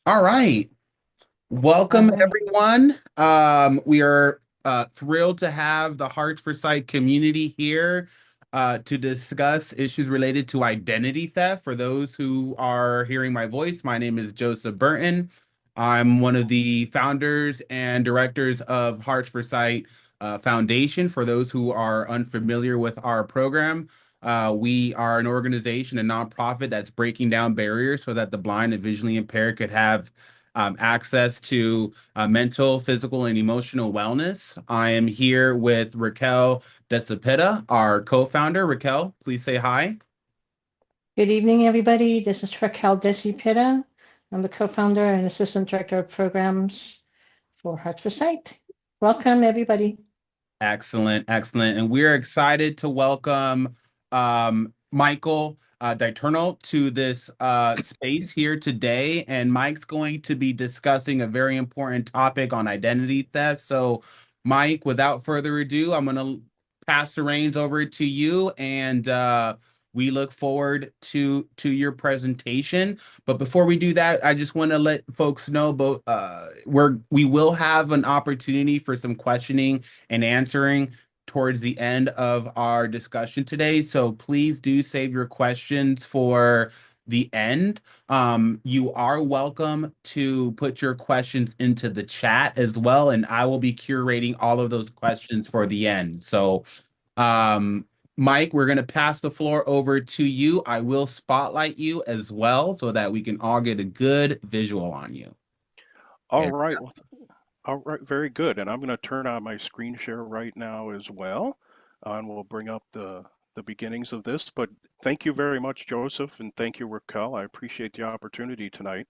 All right. All Welcome, right. everyone. We are thrilled to have the Hearts for Sight community here to discuss issues related to identity theft. For those who are hearing my voice, my name is Joseph Burton. I'm one of the founders and directors of Hearts for Sight Foundation. For those who are unfamiliar with our program, we are an organization, a nonprofit that's breaking down barriers so that the blind and visually impaired could have access to mental, physical, and emotional wellness. I am here with Raquel Desipita, our co-founder. Raquel, please say hi. Good evening, everybody. This is Raquel Desi. I'm the co-founder and assistant director of programs for Hearts for Sight. Welcome, everybody. Excellent, excellent. And we're excited to welcome Michael DiTurno to this space here today. And Mike's going to be discussing a very important topic on identity theft. So, Mike, without further ado, I'm going to pass the reins over to you, and we look forward to your presentation. But before we do that, I just want to let folks know about we will have an opportunity for some questioning and answering towards the end of our discussion today. So please do save your questions for the end. You are welcome to put your questions into the chat as well, and I will be curating all of those questions for the end. So, um, Mike, we're going to pass the floor over to you. I will spotlight you as well so that we can all get a good visual on you. All There. right. All right. Very good. And I'm going to turn on my screen share right now as well, and we'll bring up the beginnings of this. But thank you very much, Joseph, and thank you, Raquel. I appreciate the opportunity tonight.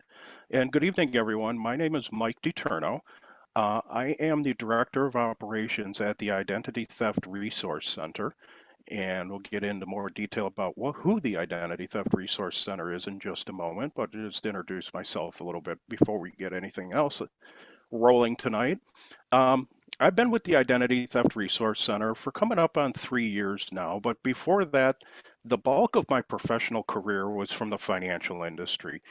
And good evening, everyone. My name is Mike DiTurno. I am the Director of Operations at the Identity Theft Resource Center, and we'll get into more detail about who the Identity Theft Resource Center is in just a moment. But just to introduce myself a little bit before we get anything else rolling tonight. Um, I've been with the Identity Theft Resource Center for coming up on 3 years now, but before that, the bulk of my professional career was from the financial industry.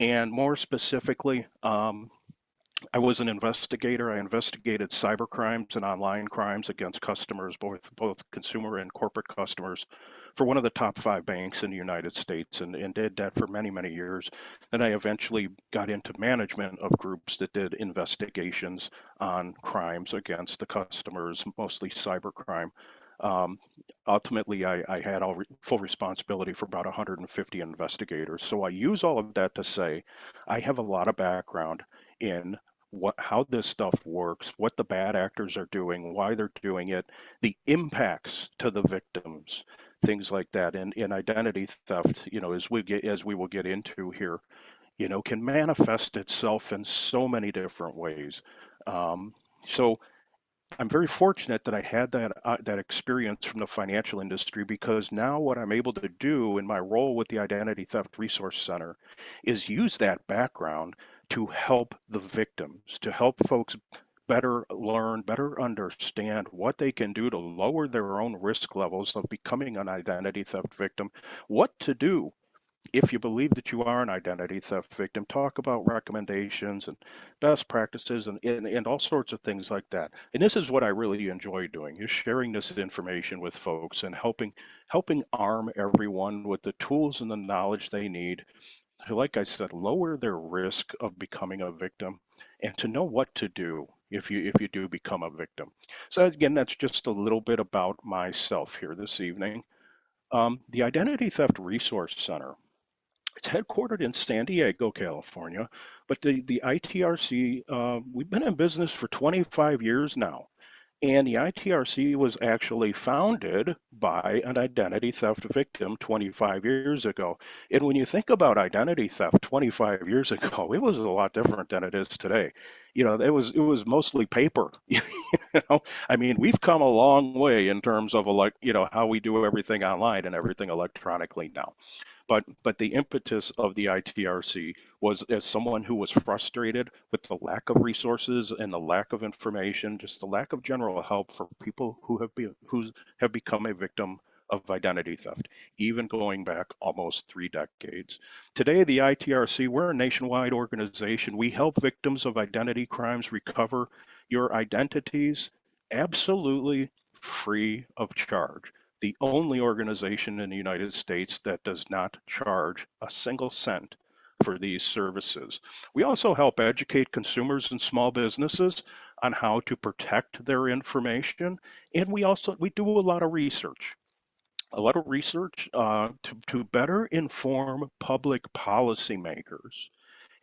And more specifically, I was an investigator. I investigated cyber crimes and online crimes against customers, both consumer and corporate customers, for one of the top five banks in the United States, and did that for many, many years. Then I eventually got into management of groups that did investigations on crimes against the customers, mostly cyber crime. Um, Ultimately, I had full responsibility for about 150 investigators. So I use all of that to say I have a lot of background in how this stuff works, what the bad actors are doing, why they're doing it, the impacts to the victims, things like that. And identity theft, as we will get into here, can manifest itself in so many different ways. Um, so I'm very fortunate that I had that experience from the financial industry, because now what I'm able to do in my role with the Identity Theft Resource Center is use that background to help the victims, to help folks better learn, better understand what they can do to lower their own risk levels of becoming an identity theft victim, what to do if you believe that you are an identity theft victim. Talk about recommendations and best practices, and all sorts of things like that. And this is what I really enjoy doing, is sharing this information with folks and helping arm everyone with the tools and the knowledge they need to, like I said, lower their risk of becoming a victim, and to know what to do if you do become a victim. So again, that's just a little bit about myself here this evening. The Identity Theft Resource Center, it's headquartered in San Diego, California, but the ITRC, we've been in business for 25 years now. And the ITRC was actually founded by an identity theft victim 25 years ago. And when you think about identity theft 25 years ago, it was a lot different than it is today. It was mostly paper. I mean, we've come a long way in terms of how we do everything online and everything electronically now. But the impetus of the ITRC was, as someone who was frustrated with the lack of resources and the lack of information, just the lack of general help for people who have become a victim of identity theft, even going back almost 3 decades. Today, the ITRC, we're a nationwide organization. We help victims of identity crimes recover your identities absolutely free of charge. The only organization in the United States that does not charge a single cent for these services. We also help educate consumers and small businesses on how to protect their information, and we do a lot of research. To better inform public policymakers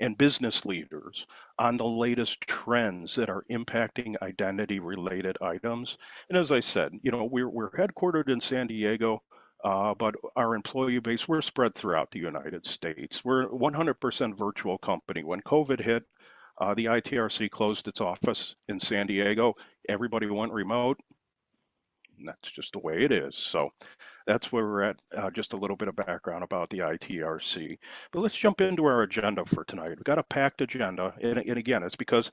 and business leaders on the latest trends that are impacting identity related items. And as I said, we're headquartered in San Diego, but our employee base, we're spread throughout the United States. We're a 100% virtual company. When COVID hit, the ITRC closed its office in San Diego. Everybody went remote. And that's just the way it is. So that's where we're at. Just a little bit of background about the ITRC. But let's jump into our agenda for tonight. We've got a packed agenda. And again, it's because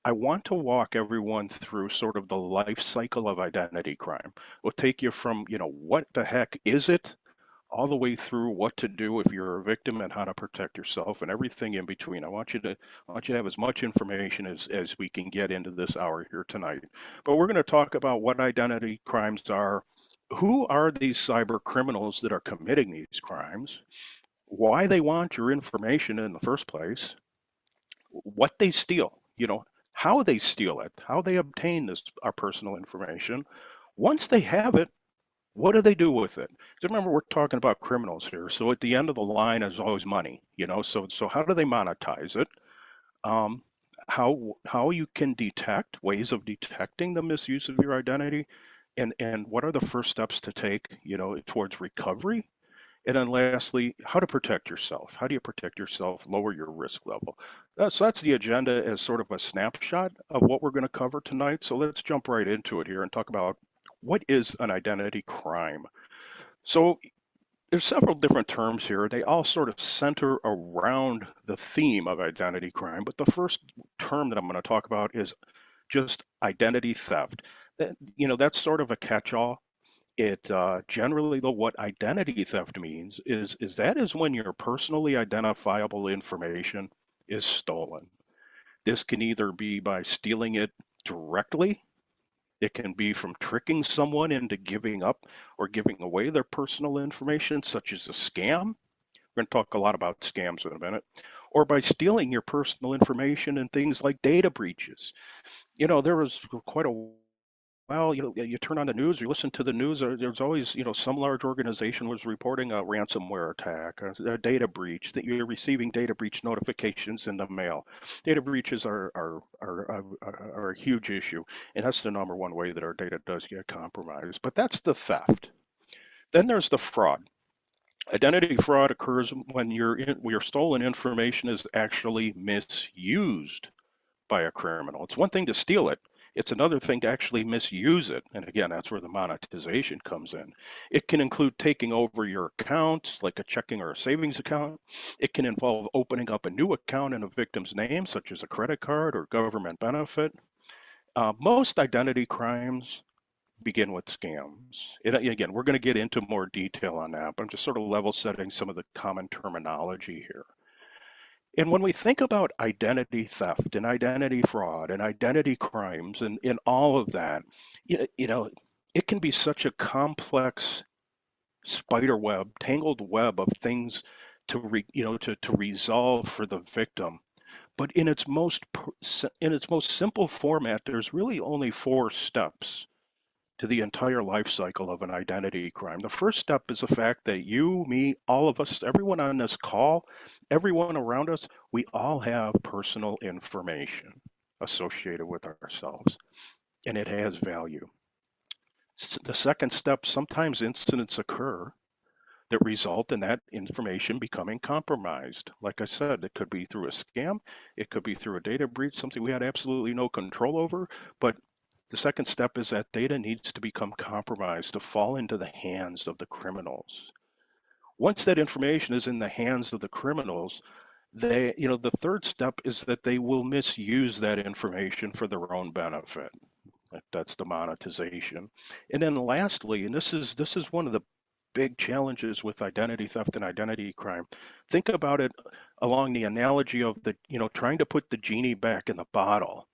I want to walk everyone through sort of the life cycle of identity crime. We'll take you from, what the heck is it, all the way through what to do if you're a victim and how to protect yourself and everything in between. I want you to have as much information as we can get into this hour here tonight. But we're going to talk about what identity crimes are, who are these cyber criminals that are committing these crimes, why they want your information in the first place, what they steal, how they steal it, how they obtain our personal information. Once they have it, what do they do with it? Remember, we're talking about criminals here. So at the end of the line is always money, So how do they monetize it? Um, how you can detect ways of detecting the misuse of your identity, and what are the first steps to take, towards recovery? And then lastly, how to protect yourself. How do you protect yourself, lower your risk level? So that's the agenda as sort of a snapshot of what we're going to cover tonight. So let's jump right into it here and talk about what is an identity crime. So there's several different terms here. They all sort of center around the theme of identity crime. But the first term that I'm going to talk about is just identity theft. That's sort of a catch-all. It generally, though, what identity theft means is that is when your personally identifiable information is stolen. This can either be by stealing it directly. It can be from tricking someone into giving up or giving away their personal information, such as a scam. We're going to talk a lot about scams in a minute. Or by stealing your personal information and things like data breaches. There was quite a well, you turn on the news, you listen to the news, there's always, some large organization was reporting a ransomware attack, a data breach, that you're receiving data breach notifications in the mail. Data breaches are a huge issue, and that's the number one way that our data does get compromised. But that's the theft. Then there's the fraud. Identity fraud occurs when your stolen information is actually misused by a criminal. It's one thing to steal it. It's another thing to actually misuse it. And again, that's where the monetization comes in. It can include taking over your accounts, like a checking or a savings account. It can involve opening up a new account in a victim's name, such as a credit card or government benefit. Most identity crimes begin with scams. Again, we're going to get into more detail on that, but I'm just sort of level setting some of the common terminology here. And when we think about identity theft and identity fraud and identity crimes and all of that, it can be such a complex spider web, tangled web of things to resolve for the victim. But in its most simple format, there's really only 4 steps to the entire life cycle of an identity crime. The first step is the fact that you, me, all of us, everyone on this call, everyone around us, we all have personal information associated with ourselves, and it has value. The second step, sometimes incidents occur that result in that information becoming compromised. Like I said, it could be through a scam, it could be through a data breach, something we had absolutely no control over, but the second step is that data needs to become compromised to fall into the hands of the criminals. Once that information is in the hands of the criminals, the third step is that they will misuse that information for their own benefit. That's the monetization. And then lastly, and this is one of the big challenges with identity theft and identity crime. Think about it along the analogy of trying to put the genie back in the bottle.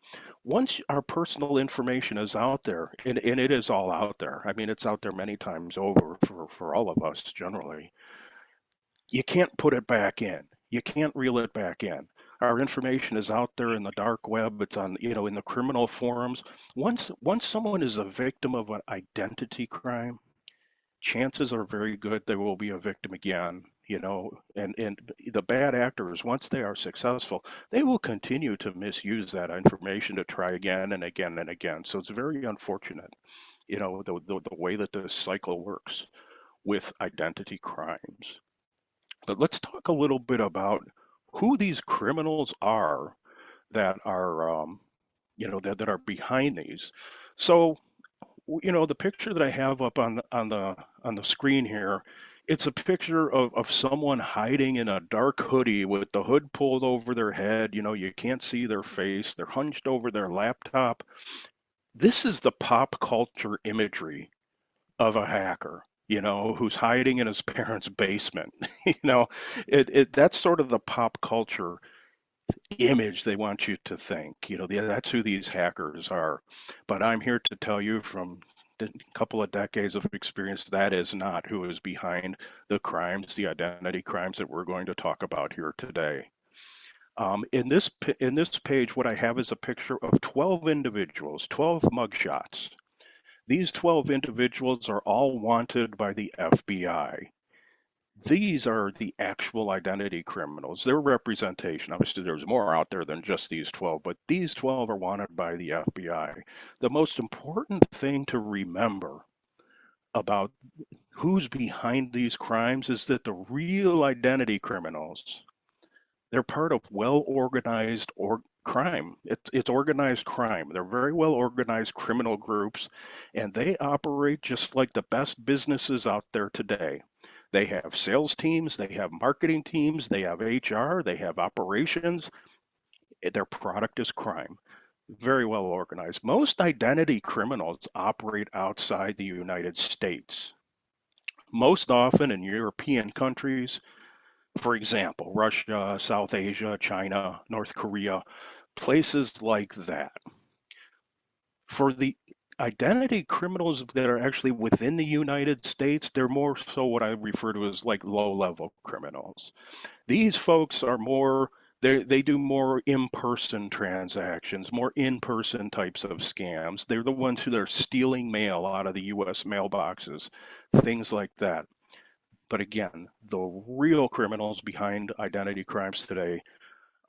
Once our personal information is out there, and it is all out there, I mean, it's out there many times over for all of us generally, you can't put it back in. You can't reel it back in. Our information is out there in the dark web. It's on, in the criminal forums. Once someone is a victim of an identity crime, chances are very good they will be a victim again. And the bad actors, once they are successful, they will continue to misuse that information to try again and again and again. So it's very unfortunate, the way that this cycle works with identity crimes. But let's talk a little bit about who these criminals are that are, that are behind these. So, the picture that I have up on the screen here, it's a picture of someone hiding in a dark hoodie with the hood pulled over their head. You can't see their face. They're hunched over their laptop. This is the pop culture imagery of a hacker, who's hiding in his parents' basement. you know, that's sort of the pop culture image they want you to think. That's who these hackers are. But I'm here to tell you from a couple of decades of experience that is not who is behind the crimes, the identity crimes that we're going to talk about here today. In this page, what I have is a picture of 12 individuals, 12 mugshots. These 12 individuals are all wanted by the FBI. These are the actual identity criminals. Their representation, obviously, there's more out there than just these 12, but these 12 are wanted by the FBI. The most important thing to remember about who's behind these crimes is that the real identity criminals, they're part of well-organized crime. It's organized crime. They're very well-organized criminal groups, and they operate just like the best businesses out there today. They have sales teams, they have marketing teams, they have HR, they have operations. Their product is crime. Very well organized. Most identity criminals operate outside the United States. Most often in European countries, for example, Russia, South Asia, China, North Korea, places like that. For the identity criminals that are actually within the United States, they're more so what I refer to as like low-level criminals. These folks are more, they do more in-person transactions, more in-person types of scams. They're the ones who are stealing mail out of the US mailboxes, things like that. But again, the real criminals behind identity crimes today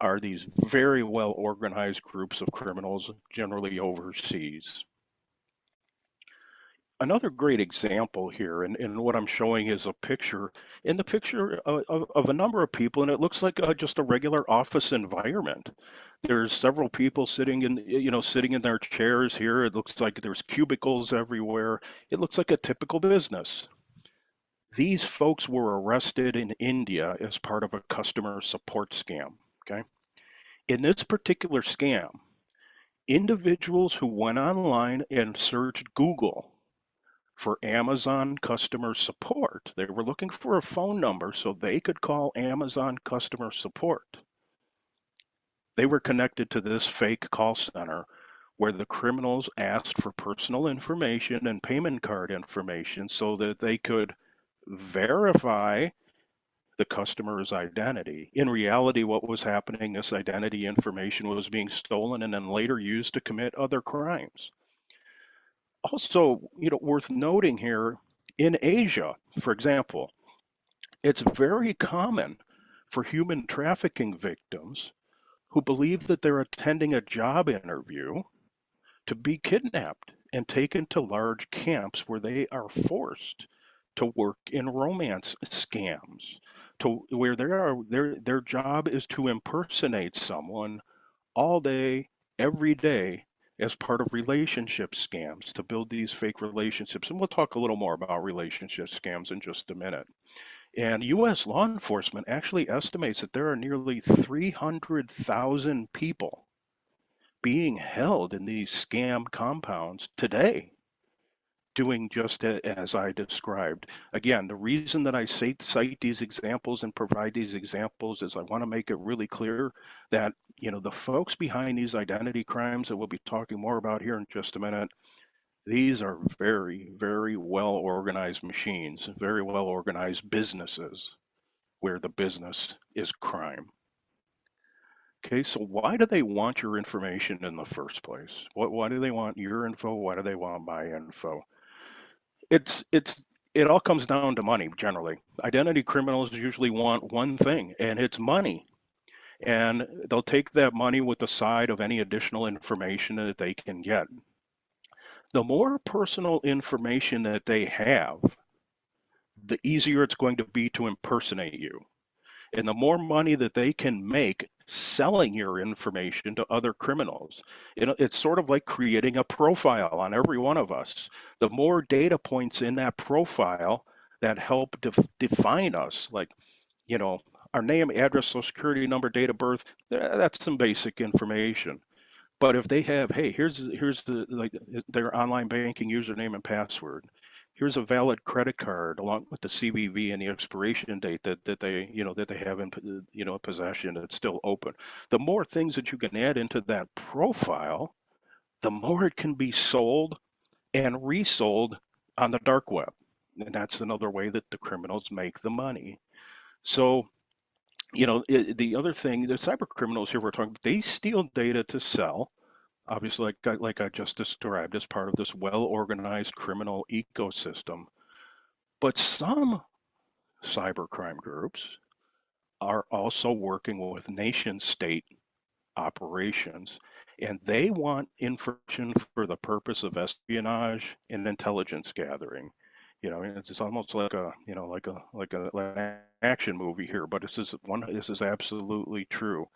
are these very well organized groups of criminals, generally overseas. Another great example here, and what I'm showing is a picture, in the picture of a number of people, and it looks like just a regular office environment. There's several people sitting in their chairs here. It looks like there's cubicles everywhere. It looks like a typical business. These folks were arrested in India as part of a customer support scam. Okay. In this particular scam, individuals who went online and searched Google for Amazon customer support, they were looking for a phone number so they could call Amazon customer support. They were connected to this fake call center where the criminals asked for personal information and payment card information so that they could verify the customer's identity. In reality, what was happening, this identity information was being stolen and then later used to commit other crimes. Also, worth noting here, in Asia, for example, it's very common for human trafficking victims who believe that they're attending a job interview to be kidnapped and taken to large camps where they are forced to work in romance scams, to where their job is to impersonate someone all day, every day, as part of relationship scams to build these fake relationships. And we'll talk a little more about relationship scams in just a minute. And US law enforcement actually estimates that there are nearly 300,000 people being held in these scam compounds today, doing just as I described. Again, the reason that I cite these examples and provide these examples is I want to make it really clear that, the folks behind these identity crimes that we'll be talking more about here in just a minute, these are very, very well organized machines, very well organized businesses where the business is crime. Okay, so why do they want your information in the first place? Why do they want your info? Why do they want my info? It all comes down to money generally. Identity criminals usually want one thing, and it's money. And they'll take that money with the side of any additional information that they can get. The more personal information that they have, the easier it's going to be to impersonate you. And the more money that they can make selling your information to other criminals, it's sort of like creating a profile on every one of us. The more data points in that profile that help define us, like, our name, address, social security number, date of birth, that's some basic information. But if they have, hey, here's like their online banking username and password. Here's a valid credit card along with the CVV and the expiration date that they have in possession that's still open. The more things that you can add into that profile, the more it can be sold and resold on the dark web. And that's another way that the criminals make the money. So, the other thing, the cyber criminals here we're talking, they steal data to sell, obviously, like I just described, as part of this well-organized criminal ecosystem. But some cybercrime groups are also working with nation-state operations, and they want information for the purpose of espionage and intelligence gathering. It's almost like an action movie here, but this is absolutely true.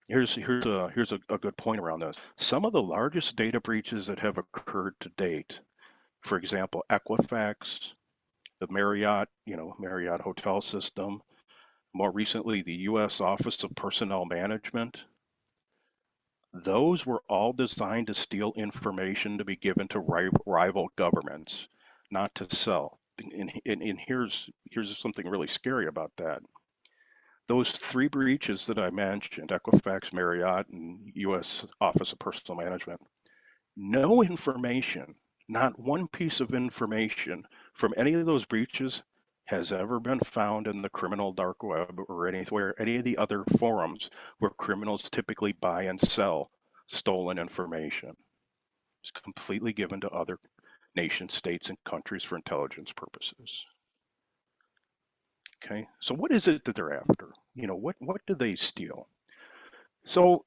Here's a good point around this. Some of the largest data breaches that have occurred to date, for example, Equifax, the Marriott hotel system, more recently the U.S. Office of Personnel Management, those were all designed to steal information to be given to rival governments, not to sell. And here's something really scary about that. Those three breaches that I mentioned, Equifax, Marriott, and U.S. Office of Personnel Management, no information, not one piece of information from any of those breaches has ever been found in the criminal dark web or anywhere, any of the other forums where criminals typically buy and sell stolen information. It's completely given to other nation states and countries for intelligence purposes. Okay, so what is it that they're after? What do they steal? So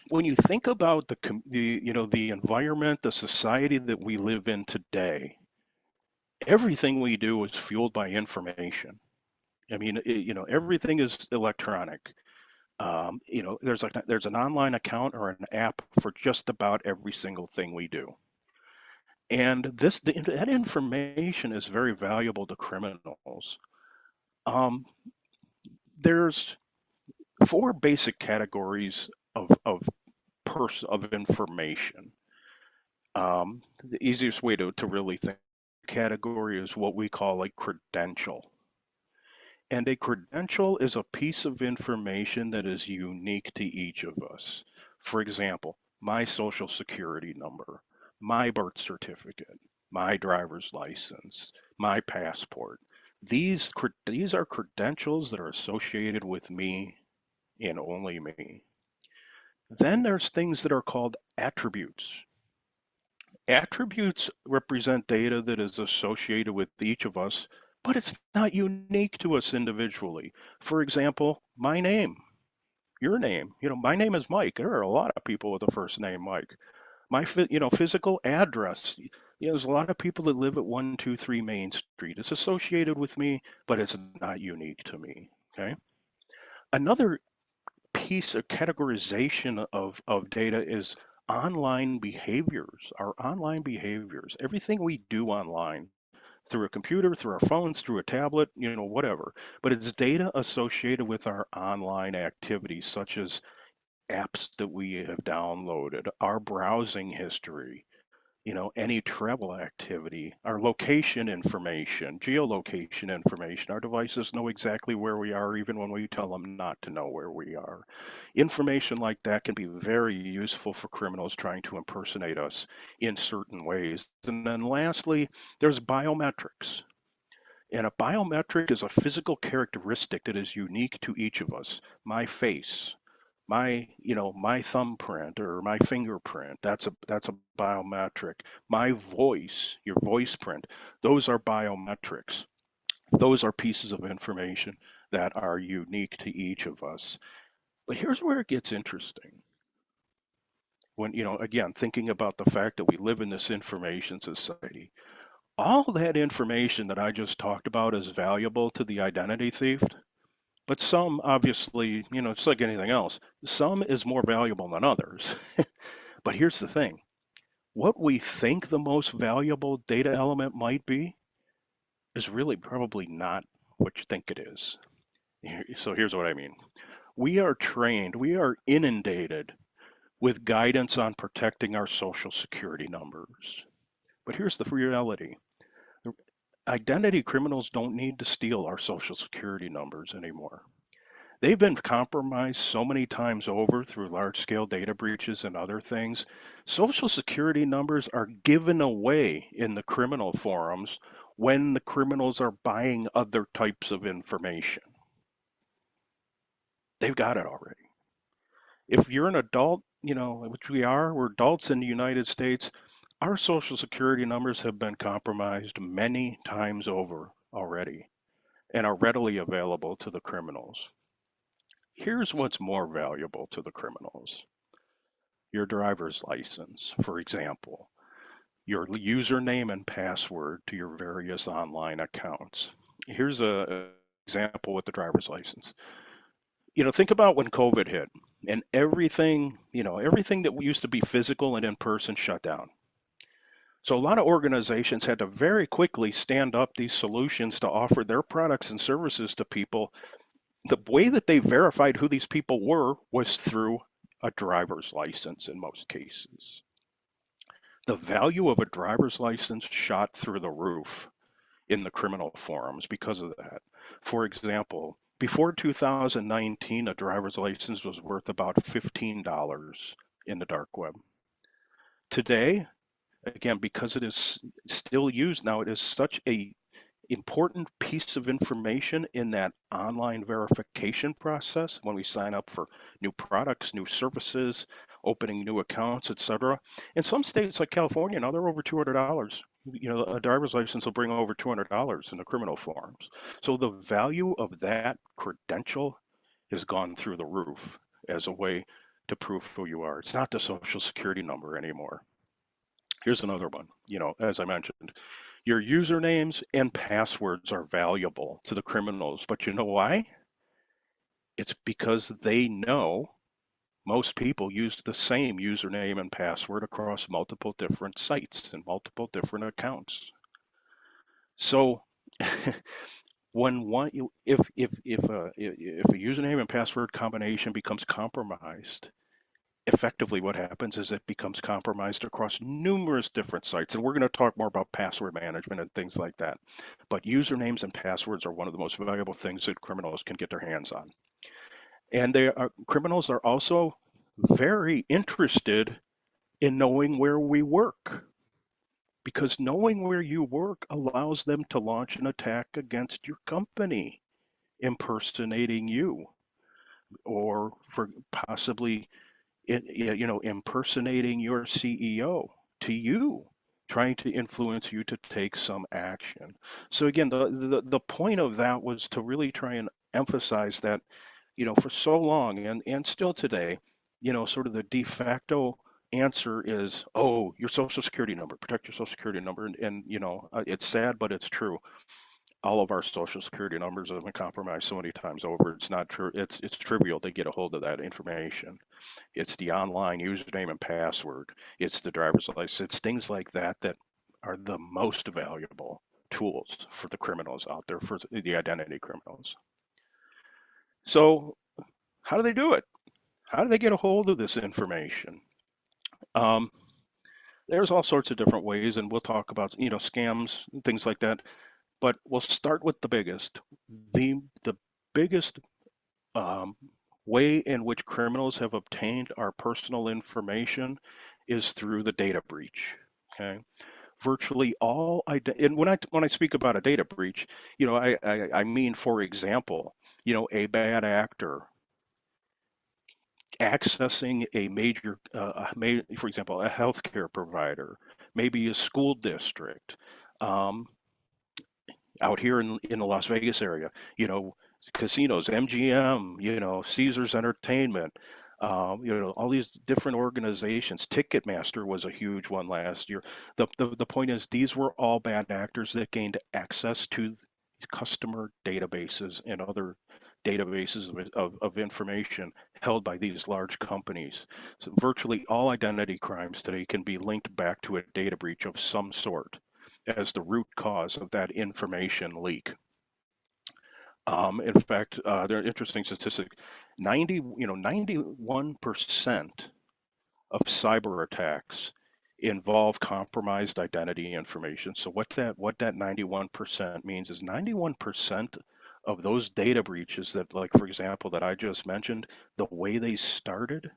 when you think about the environment, the society that we live in today, everything we do is fueled by information. I mean, everything is electronic. There's an online account or an app for just about every single thing we do. And that information is very valuable to criminals. Um, there's four basic categories of information. The easiest way to really think category is what we call a credential. And a credential is a piece of information that is unique to each of us. For example, my social security number, my birth certificate, my driver's license, my passport. These are credentials that are associated with me and only me. Then there's things that are called attributes. Attributes represent data that is associated with each of us, but it's not unique to us individually. For example, my name, your name. My name is Mike. There are a lot of people with the first name Mike. My physical address. There's a lot of people that live at 123 Main Street. It's associated with me, but it's not unique to me. Okay. Another piece of categorization of data is online behaviors, our online behaviors, everything we do online through a computer, through our phones, through a tablet, whatever. But it's data associated with our online activities, such as apps that we have downloaded, our browsing history, any travel activity, our location information, geolocation information. Our devices know exactly where we are even when we tell them not to know where we are. Information like that can be very useful for criminals trying to impersonate us in certain ways. And then lastly, there's biometrics. And a biometric is a physical characteristic that is unique to each of us. My face, my thumbprint or my fingerprint, that's a biometric. My voice, your voice print, those are biometrics. Those are pieces of information that are unique to each of us. But here's where it gets interesting. When, again, thinking about the fact that we live in this information society, all that information that I just talked about is valuable to the identity thief. But some, obviously, it's like anything else, some is more valuable than others. But here's the thing, what we think the most valuable data element might be is really probably not what you think it is. So here's what I mean. We are trained, we are inundated with guidance on protecting our social security numbers. But here's the reality. Identity criminals don't need to steal our social security numbers anymore. They've been compromised so many times over through large scale data breaches and other things. Social security numbers are given away in the criminal forums when the criminals are buying other types of information. They've got it already. If you're an adult, which we are, we're adults in the United States, our social security numbers have been compromised many times over already and are readily available to the criminals. Here's what's more valuable to the criminals. Your driver's license, for example, your username and password to your various online accounts. Here's an example with the driver's license. Think about when COVID hit and everything that used to be physical and in person shut down. So a lot of organizations had to very quickly stand up these solutions to offer their products and services to people. The way that they verified who these people were was through a driver's license in most cases. The value of a driver's license shot through the roof in the criminal forums because of that. For example, before 2019, a driver's license was worth about $15 in the dark web. Today, again, because it is still used now, it is such a important piece of information in that online verification process when we sign up for new products, new services, opening new accounts, etc. In some states like California, now they're over $200. A driver's license will bring over $200 in the criminal forms. So the value of that credential has gone through the roof as a way to prove who you are. It's not the social security number anymore. Here's another one. As I mentioned, your usernames and passwords are valuable to the criminals, but you know why? It's because they know most people use the same username and password across multiple different sites and multiple different accounts. So when one if a username and password combination becomes compromised, effectively what happens is it becomes compromised across numerous different sites. And we're going to talk more about password management and things like that. But usernames and passwords are one of the most valuable things that criminals can get their hands on. And criminals are also very interested in knowing where we work, because knowing where you work allows them to launch an attack against your company, impersonating you, or for possibly impersonating your CEO to you, trying to influence you to take some action. So again, the point of that was to really try and emphasize that, for so long and still today, sort of the de facto answer is, oh, your social security number, protect your social security number. And it's sad, but it's true. All of our social security numbers have been compromised so many times over. It's not true. It's trivial to get a hold of that information. It's the online username and password. It's the driver's license. It's things like that that are the most valuable tools for the criminals out there, for the identity criminals. So how do they do it? How do they get a hold of this information? Um, there's all sorts of different ways, and we'll talk about scams and things like that. But we'll start with the biggest. The biggest um, way in which criminals have obtained our personal information is through the data breach. Okay, virtually all and when I speak about a data breach, I mean, for example, a bad actor accessing a major, for example, a healthcare provider, maybe a school district, um, out here in the Las Vegas area, casinos, MGM, Caesars Entertainment, all these different organizations. Ticketmaster was a huge one last year. The point is, these were all bad actors that gained access to customer databases and other databases of information held by these large companies. So virtually all identity crimes today can be linked back to a data breach of some sort as the root cause of that information leak. In fact, there are interesting statistics. 91% of cyber attacks involve compromised identity information. So what that 91% means is 91% of those data breaches that, like, for example, that I just mentioned, the way they started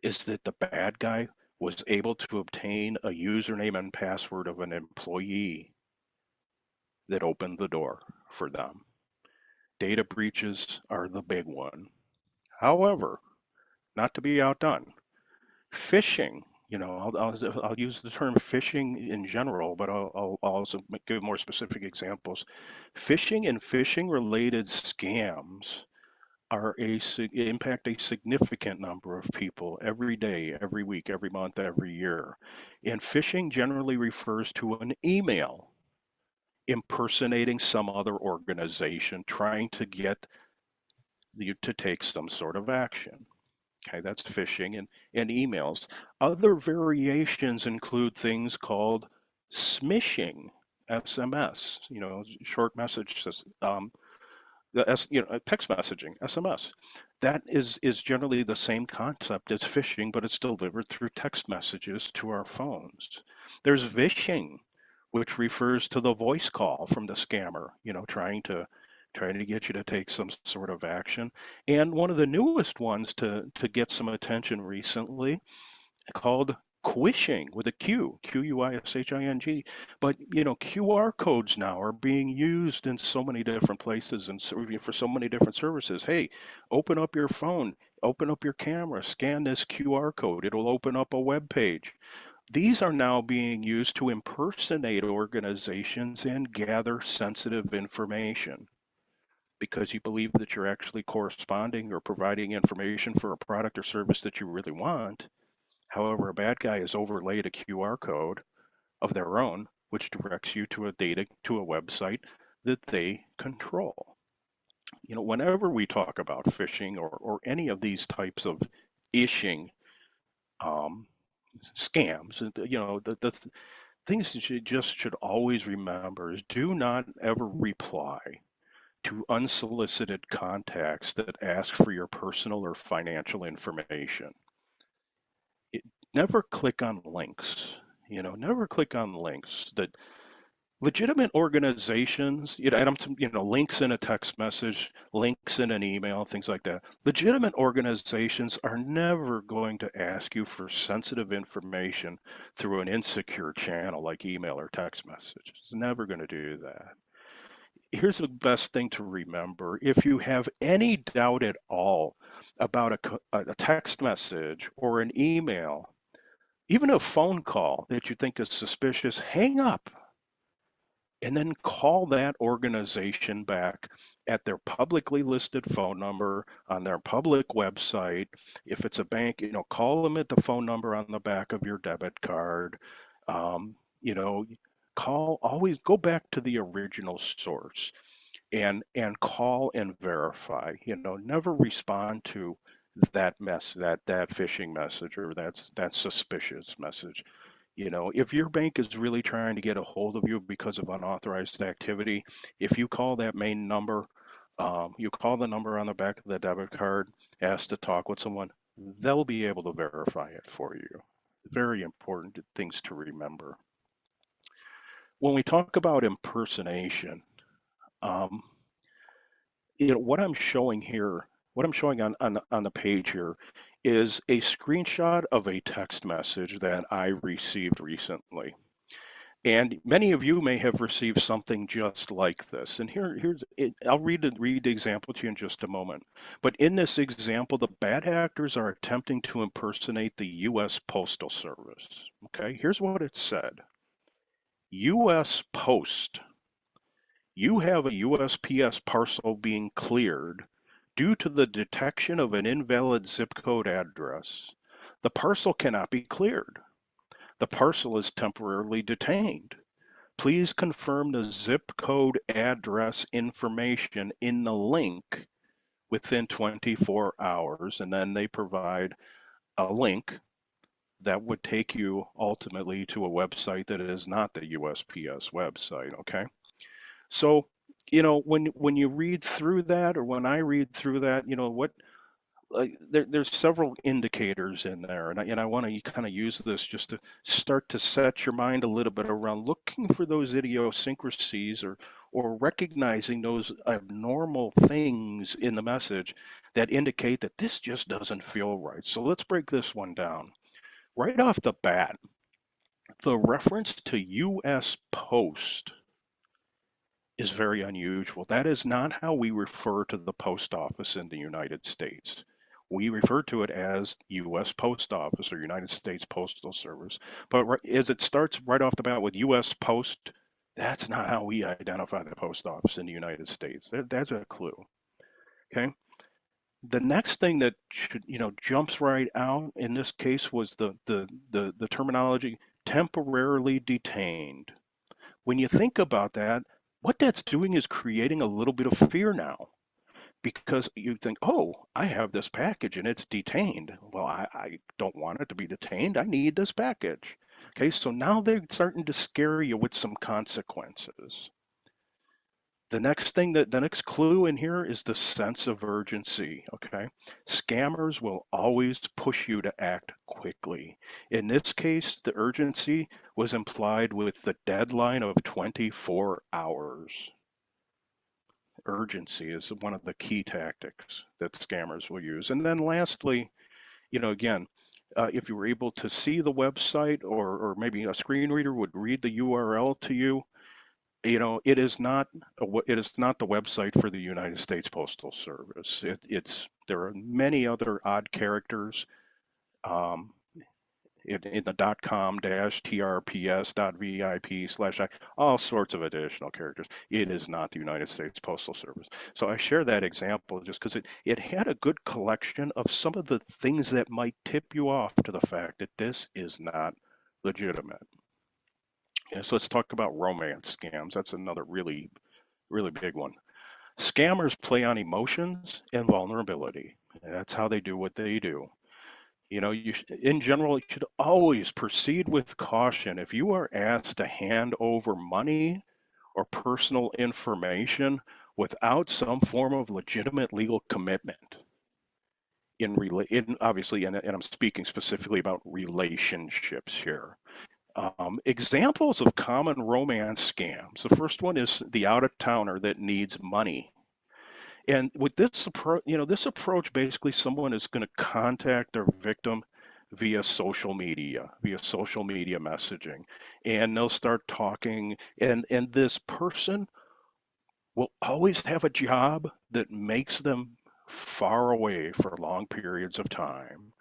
is that the bad guy was able to obtain a username and password of an employee that opened the door for them. Data breaches are the big one. However, not to be outdone, phishing, I'll use the term phishing in general, but I'll also give more specific examples. Phishing and phishing related scams impact a significant number of people every day, every week, every month, every year. And phishing generally refers to an email impersonating some other organization trying to get you to take some sort of action. Okay, that's phishing and emails. Other variations include things called smishing, SMS, short message, text messaging, SMS. That is generally the same concept as phishing, but it's delivered through text messages to our phones. There's vishing, which refers to the voice call from the scammer, trying to get you to take some sort of action. And one of the newest ones to get some attention recently, called quishing with a Q, Quishing. But QR codes now are being used in so many different places and for so many different services. Hey, open up your phone, open up your camera, scan this QR code. It'll open up a web page. These are now being used to impersonate organizations and gather sensitive information because you believe that you're actually corresponding or providing information for a product or service that you really want. However, a bad guy has overlaid a QR code of their own, which directs you to a website that they control. Whenever we talk about phishing or any of these types of ishing um, scams, the things that you just should always remember is do not ever reply to unsolicited contacts that ask for your personal or financial information. It, never click on links. Never click on links that legitimate organizations, links in a text message, links in an email, things like that. Legitimate organizations are never going to ask you for sensitive information through an insecure channel like email or text message. It's never going to do that. Here's the best thing to remember. If you have any doubt at all about a text message or an email, even a phone call that you think is suspicious, hang up and then call that organization back at their publicly listed phone number on their public website. If it's a bank, call them at the phone number on the back of your debit card. Um, you know, always go back to the original source and call and verify. Never respond to that phishing message or that suspicious message. If your bank is really trying to get a hold of you because of unauthorized activity, if you call that main number, you call the number on the back of the debit card, ask to talk with someone, they'll be able to verify it for you. Very important things to remember. When we talk about impersonation, um, what I'm showing here, what I'm showing on the page here is a screenshot of a text message that I received recently. And many of you may have received something just like this. And here's it. I'll read the example to you in just a moment. But in this example, the bad actors are attempting to impersonate the U.S. Postal Service. Okay, here's what it said. U.S. Post. You have a USPS parcel being cleared due to the detection of an invalid zip code address. The parcel cannot be cleared. The parcel is temporarily detained. Please confirm the zip code address information in the link within 24 hours. And then they provide a link that would take you ultimately to a website that is not the USPS website. Okay. So, when you read through that, or when I read through that, there's several indicators in there, and I want to kind of use this just to start to set your mind a little bit around looking for those idiosyncrasies or recognizing those abnormal things in the message that indicate that this just doesn't feel right. So let's break this one down. Right off the bat, the reference to U.S. Post is very unusual. That is not how we refer to the post office in the United States. We refer to it as U.S. Post Office or United States Postal Service. But as it starts right off the bat with U.S. Post, that's not how we identify the post office in the United States. That's a clue. Okay. The next thing that should, jumps right out in this case was the terminology temporarily detained. When you think about that, what that's doing is creating a little bit of fear now because you think, oh, I have this package and it's detained. Well, I don't want it to be detained. I need this package. Okay, so now they're starting to scare you with some consequences. The next clue in here is the sense of urgency. Okay, scammers will always push you to act quickly. In this case, the urgency was implied with the deadline of 24 hours. Urgency is one of the key tactics that scammers will use. And then lastly, again, if you were able to see the website or maybe a screen reader would read the URL to you, it is not the website for the United States Postal Service. There are many other odd characters um, in the .com dash trps .vip slash all sorts of additional characters. It is not the United States Postal Service. So I share that example just because it had a good collection of some of the things that might tip you off to the fact that this is not legitimate. Yeah, so let's talk about romance scams. That's another really, really big one. Scammers play on emotions and vulnerability. That's how they do what they do. In general, you should always proceed with caution. If you are asked to hand over money or personal information without some form of legitimate legal commitment, obviously, and I'm speaking specifically about relationships here. Examples of common romance scams. The first one is the out-of-towner that needs money. And with this approach, this approach basically someone is going to contact their victim via social media messaging, and they'll start talking, and this person will always have a job that makes them far away for long periods of time,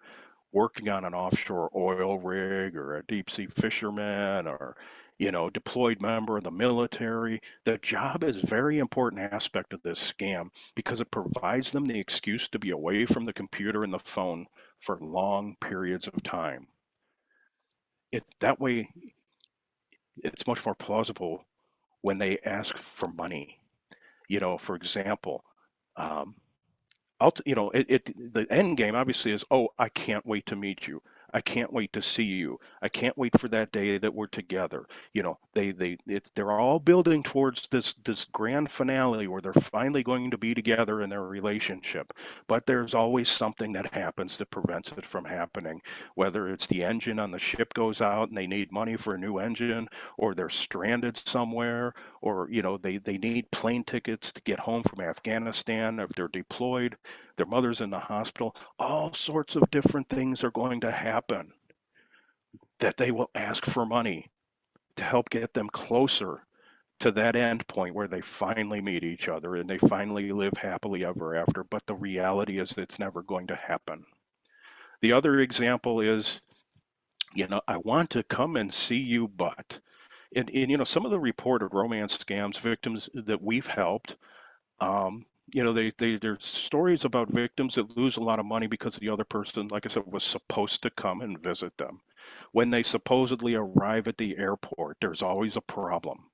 working on an offshore oil rig or a deep sea fisherman or deployed member of the military. The job is a very important aspect of this scam because it provides them the excuse to be away from the computer and the phone for long periods of time. That way it's much more plausible when they ask for money. For example, um, the end game obviously is, oh, I can't wait to meet you. I can't wait to see you. I can't wait for that day that we're together. You know, they're all building towards this grand finale where they're finally going to be together in their relationship. But there's always something that happens that prevents it from happening. Whether it's the engine on the ship goes out and they need money for a new engine, or they're stranded somewhere, or they need plane tickets to get home from Afghanistan if they're deployed, their mother's in the hospital. All sorts of different things are going to happen that they will ask for money to help get them closer to that end point where they finally meet each other and they finally live happily ever after. But the reality is it's never going to happen. The other example is, I want to come and see you, but some of the reported romance scams victims that we've helped, there's stories about victims that lose a lot of money because the other person, like I said, was supposed to come and visit them. When they supposedly arrive at the airport, there's always a problem.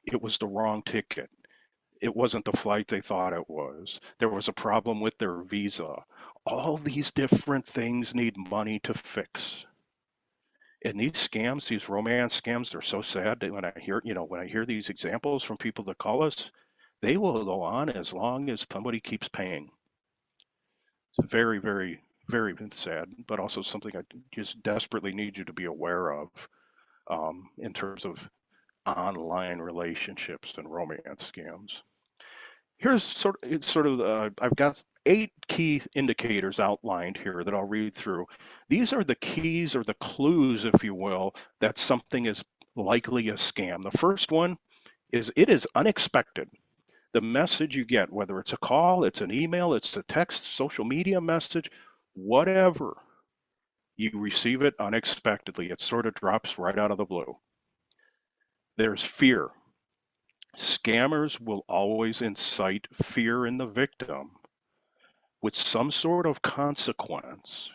It was the wrong ticket. It wasn't the flight they thought it was. There was a problem with their visa. All these different things need money to fix. And these scams, these romance scams, they're so sad that when I hear these examples from people that call us, they will go on as long as somebody keeps paying. It's very, very, very sad, but also something I just desperately need you to be aware of in terms of online relationships and romance scams. Here's I've got 8 key indicators outlined here that I'll read through. These are the keys or the clues, if you will, that something is likely a scam. The first one is it is unexpected. The message you get, whether it's a call, it's an email, it's a text, social media message, whatever, you receive it unexpectedly. It sort of drops right out of the blue. There's fear. Scammers will always incite fear in the victim with some sort of consequence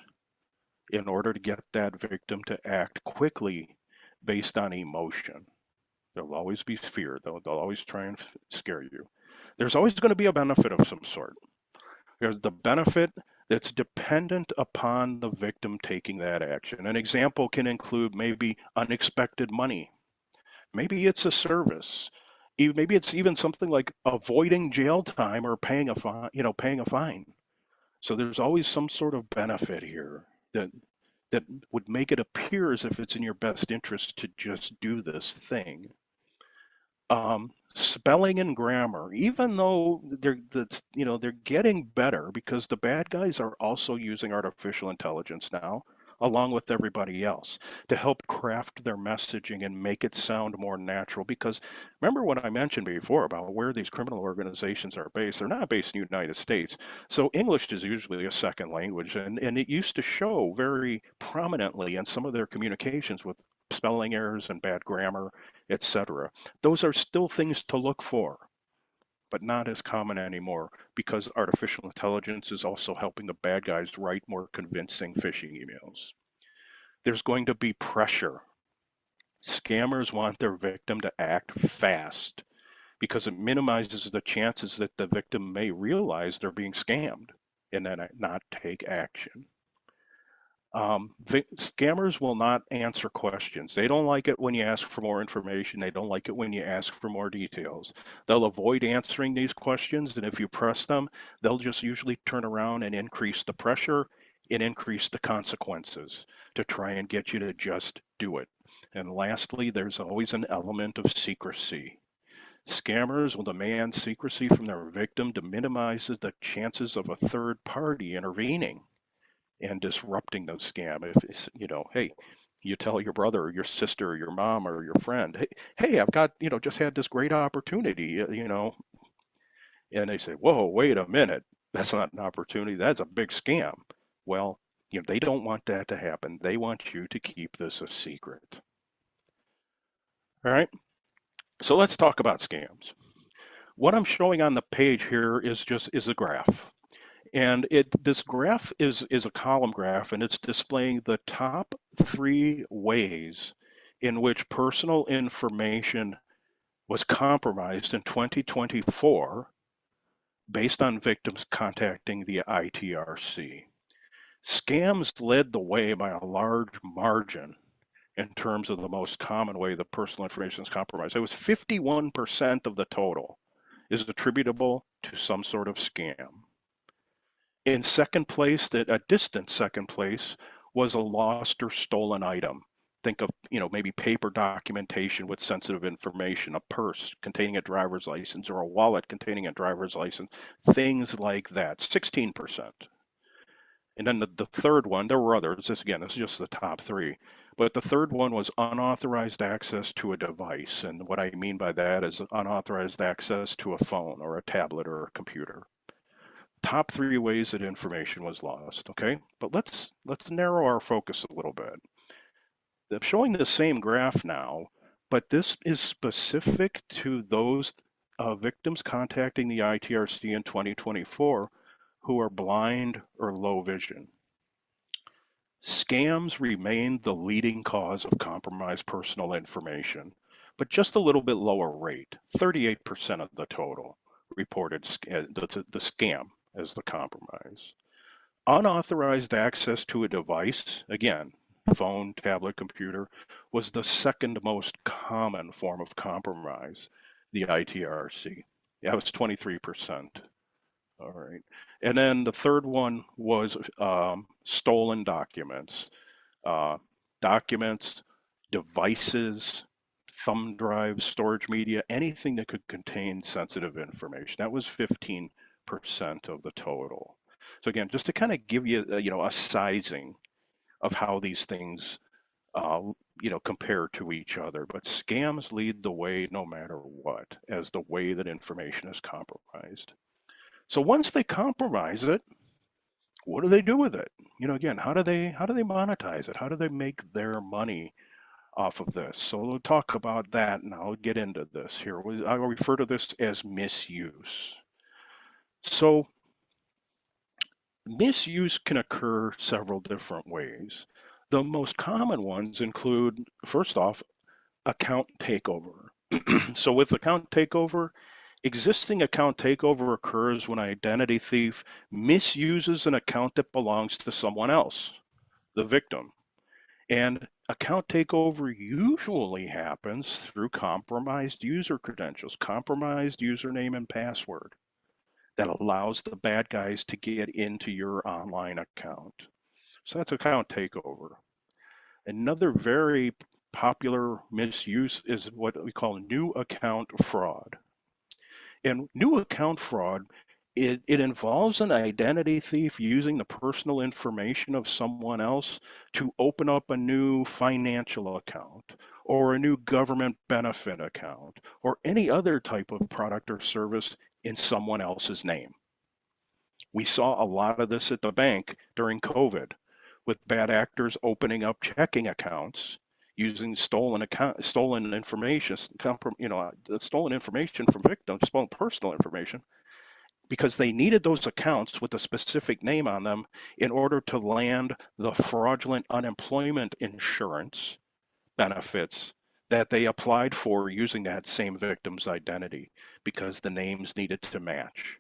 in order to get that victim to act quickly based on emotion. There'll always be fear. They'll always try and scare you. There's always going to be a benefit of some sort. There's the benefit that's dependent upon the victim taking that action. An example can include maybe unexpected money. Maybe it's a service. Maybe it's even something like avoiding jail time or paying a fine. So there's always some sort of benefit here that would make it appear as if it's in your best interest to just do this thing. Spelling and grammar, even though they're getting better because the bad guys are also using artificial intelligence now, along with everybody else, to help craft their messaging and make it sound more natural. Because remember what I mentioned before about where these criminal organizations are based? They're not based in the United States. So English is usually a second language, and it used to show very prominently in some of their communications with spelling errors and bad grammar, etc. Those are still things to look for, but not as common anymore because artificial intelligence is also helping the bad guys write more convincing phishing emails. There's going to be pressure. Scammers want their victim to act fast because it minimizes the chances that the victim may realize they're being scammed and then not take action. Scammers will not answer questions. They don't like it when you ask for more information. They don't like it when you ask for more details. They'll avoid answering these questions, and if you press them, they'll just usually turn around and increase the pressure and increase the consequences to try and get you to just do it. And lastly, there's always an element of secrecy. Scammers will demand secrecy from their victim to minimize the chances of a third party intervening and disrupting the scam. If hey, you tell your brother or your sister or your mom or your friend, hey, I've got, just had this great opportunity, and they say, whoa, wait a minute, that's not an opportunity, that's a big scam. Well, they don't want that to happen. They want you to keep this a secret. All right. So let's talk about scams. What I'm showing on the page here is a graph. And this graph is a column graph, and it's displaying the top 3 ways in which personal information was compromised in 2024 based on victims contacting the ITRC. Scams led the way by a large margin in terms of the most common way that personal information is compromised. It was 51% of the total is attributable to some sort of scam. In second place, a distant second place, was a lost or stolen item. Think of, maybe paper documentation with sensitive information, a purse containing a driver's license, or a wallet containing a driver's license, things like that, 16%. And then the third one, there were others. This is just the top three. But the third one was unauthorized access to a device. And what I mean by that is unauthorized access to a phone or a tablet or a computer. Top three ways that information was lost. Okay, but let's narrow our focus a little bit. I'm showing the same graph now, but this is specific to those victims contacting the ITRC in 2024 who are blind or low vision. Scams remain the leading cause of compromised personal information, but just a little bit lower rate. 38% of the total reported the scam as the compromise. Unauthorized access to a device, again, phone, tablet, computer, was the second most common form of compromise, the ITRC. That was 23%. All right. And then the third one was stolen documents. Documents, devices, thumb drives, storage media, anything that could contain sensitive information. That was 15% of the total. So again, just to kind of give you, a sizing of how these things, compare to each other. But scams lead the way no matter what, as the way that information is compromised. So once they compromise it, what do they do with it? Again, how do they monetize it? How do they make their money off of this? So we'll talk about that, and I'll get into this here. I will refer to this as misuse. So misuse can occur several different ways. The most common ones include, first off, account takeover. So with account takeover, existing account takeover occurs when an identity thief misuses an account that belongs to someone else, the victim. And account takeover usually happens through compromised user credentials, compromised username and password that allows the bad guys to get into your online account. So that's account takeover. Another very popular misuse is what we call new account fraud. And new account fraud, it involves an identity thief using the personal information of someone else to open up a new financial account or a new government benefit account or any other type of product or service in someone else's name. We saw a lot of this at the bank during COVID with bad actors opening up checking accounts using stolen information, stolen information from victims, stolen personal information, because they needed those accounts with a specific name on them in order to land the fraudulent unemployment insurance benefits that they applied for using that same victim's identity because the names needed to match.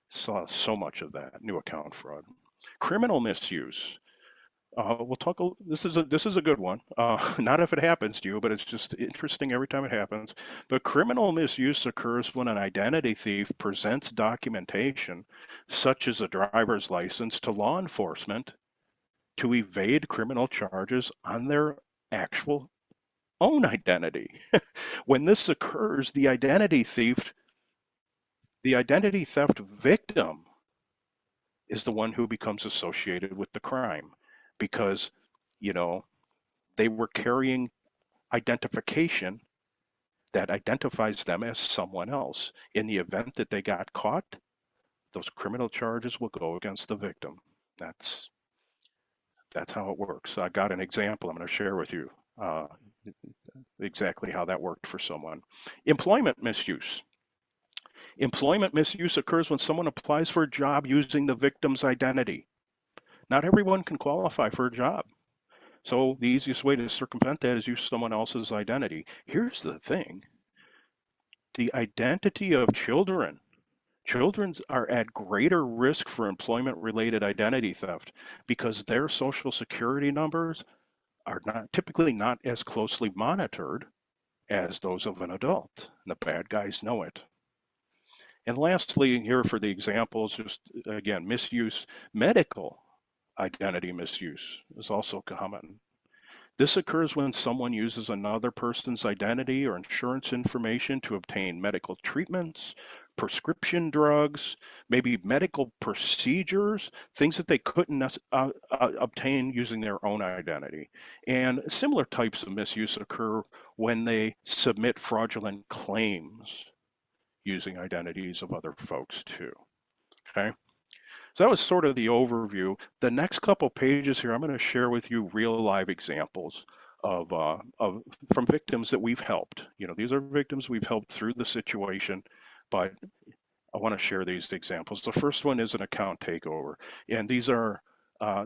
Saw so much of that new account fraud. Criminal misuse. We'll talk. This is a good one. Not if it happens to you, but it's just interesting every time it happens. But criminal misuse occurs when an identity thief presents documentation, such as a driver's license, to law enforcement to evade criminal charges on their actual own identity. When this occurs, the identity theft victim is the one who becomes associated with the crime because, they were carrying identification that identifies them as someone else. In the event that they got caught, those criminal charges will go against the victim. That's how it works. I got an example I'm going to share with you exactly how that worked for someone. Employment misuse. Employment misuse occurs when someone applies for a job using the victim's identity. Not everyone can qualify for a job. So the easiest way to circumvent that is use someone else's identity. Here's the thing. The identity of children Children are at greater risk for employment-related identity theft because their social security numbers are not typically not as closely monitored as those of an adult. The bad guys know it. And lastly, here for the examples, just again, misuse, medical identity misuse is also common. This occurs when someone uses another person's identity or insurance information to obtain medical treatments, prescription drugs, maybe medical procedures, things that they couldn't obtain using their own identity. And similar types of misuse occur when they submit fraudulent claims using identities of other folks too. Okay. So that was sort of the overview. The next couple pages here, I'm going to share with you real live examples of from victims that we've helped. You know, these are victims we've helped through the situation, but I want to share these examples. The first one is an account takeover, and these are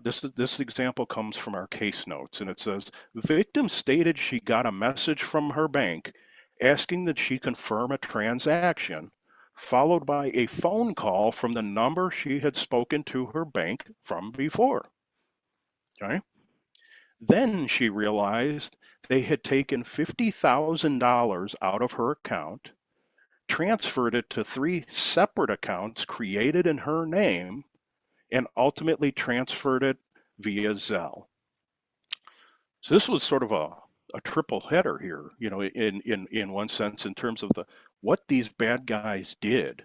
this example comes from our case notes, and it says victim stated she got a message from her bank asking that she confirm a transaction, followed by a phone call from the number she had spoken to her bank from before. Okay. Then she realized they had taken $50,000 out of her account, transferred it to 3 separate accounts created in her name, and ultimately transferred it via Zelle. So this was sort of a triple header here, you know, in one sense, in terms of what these bad guys did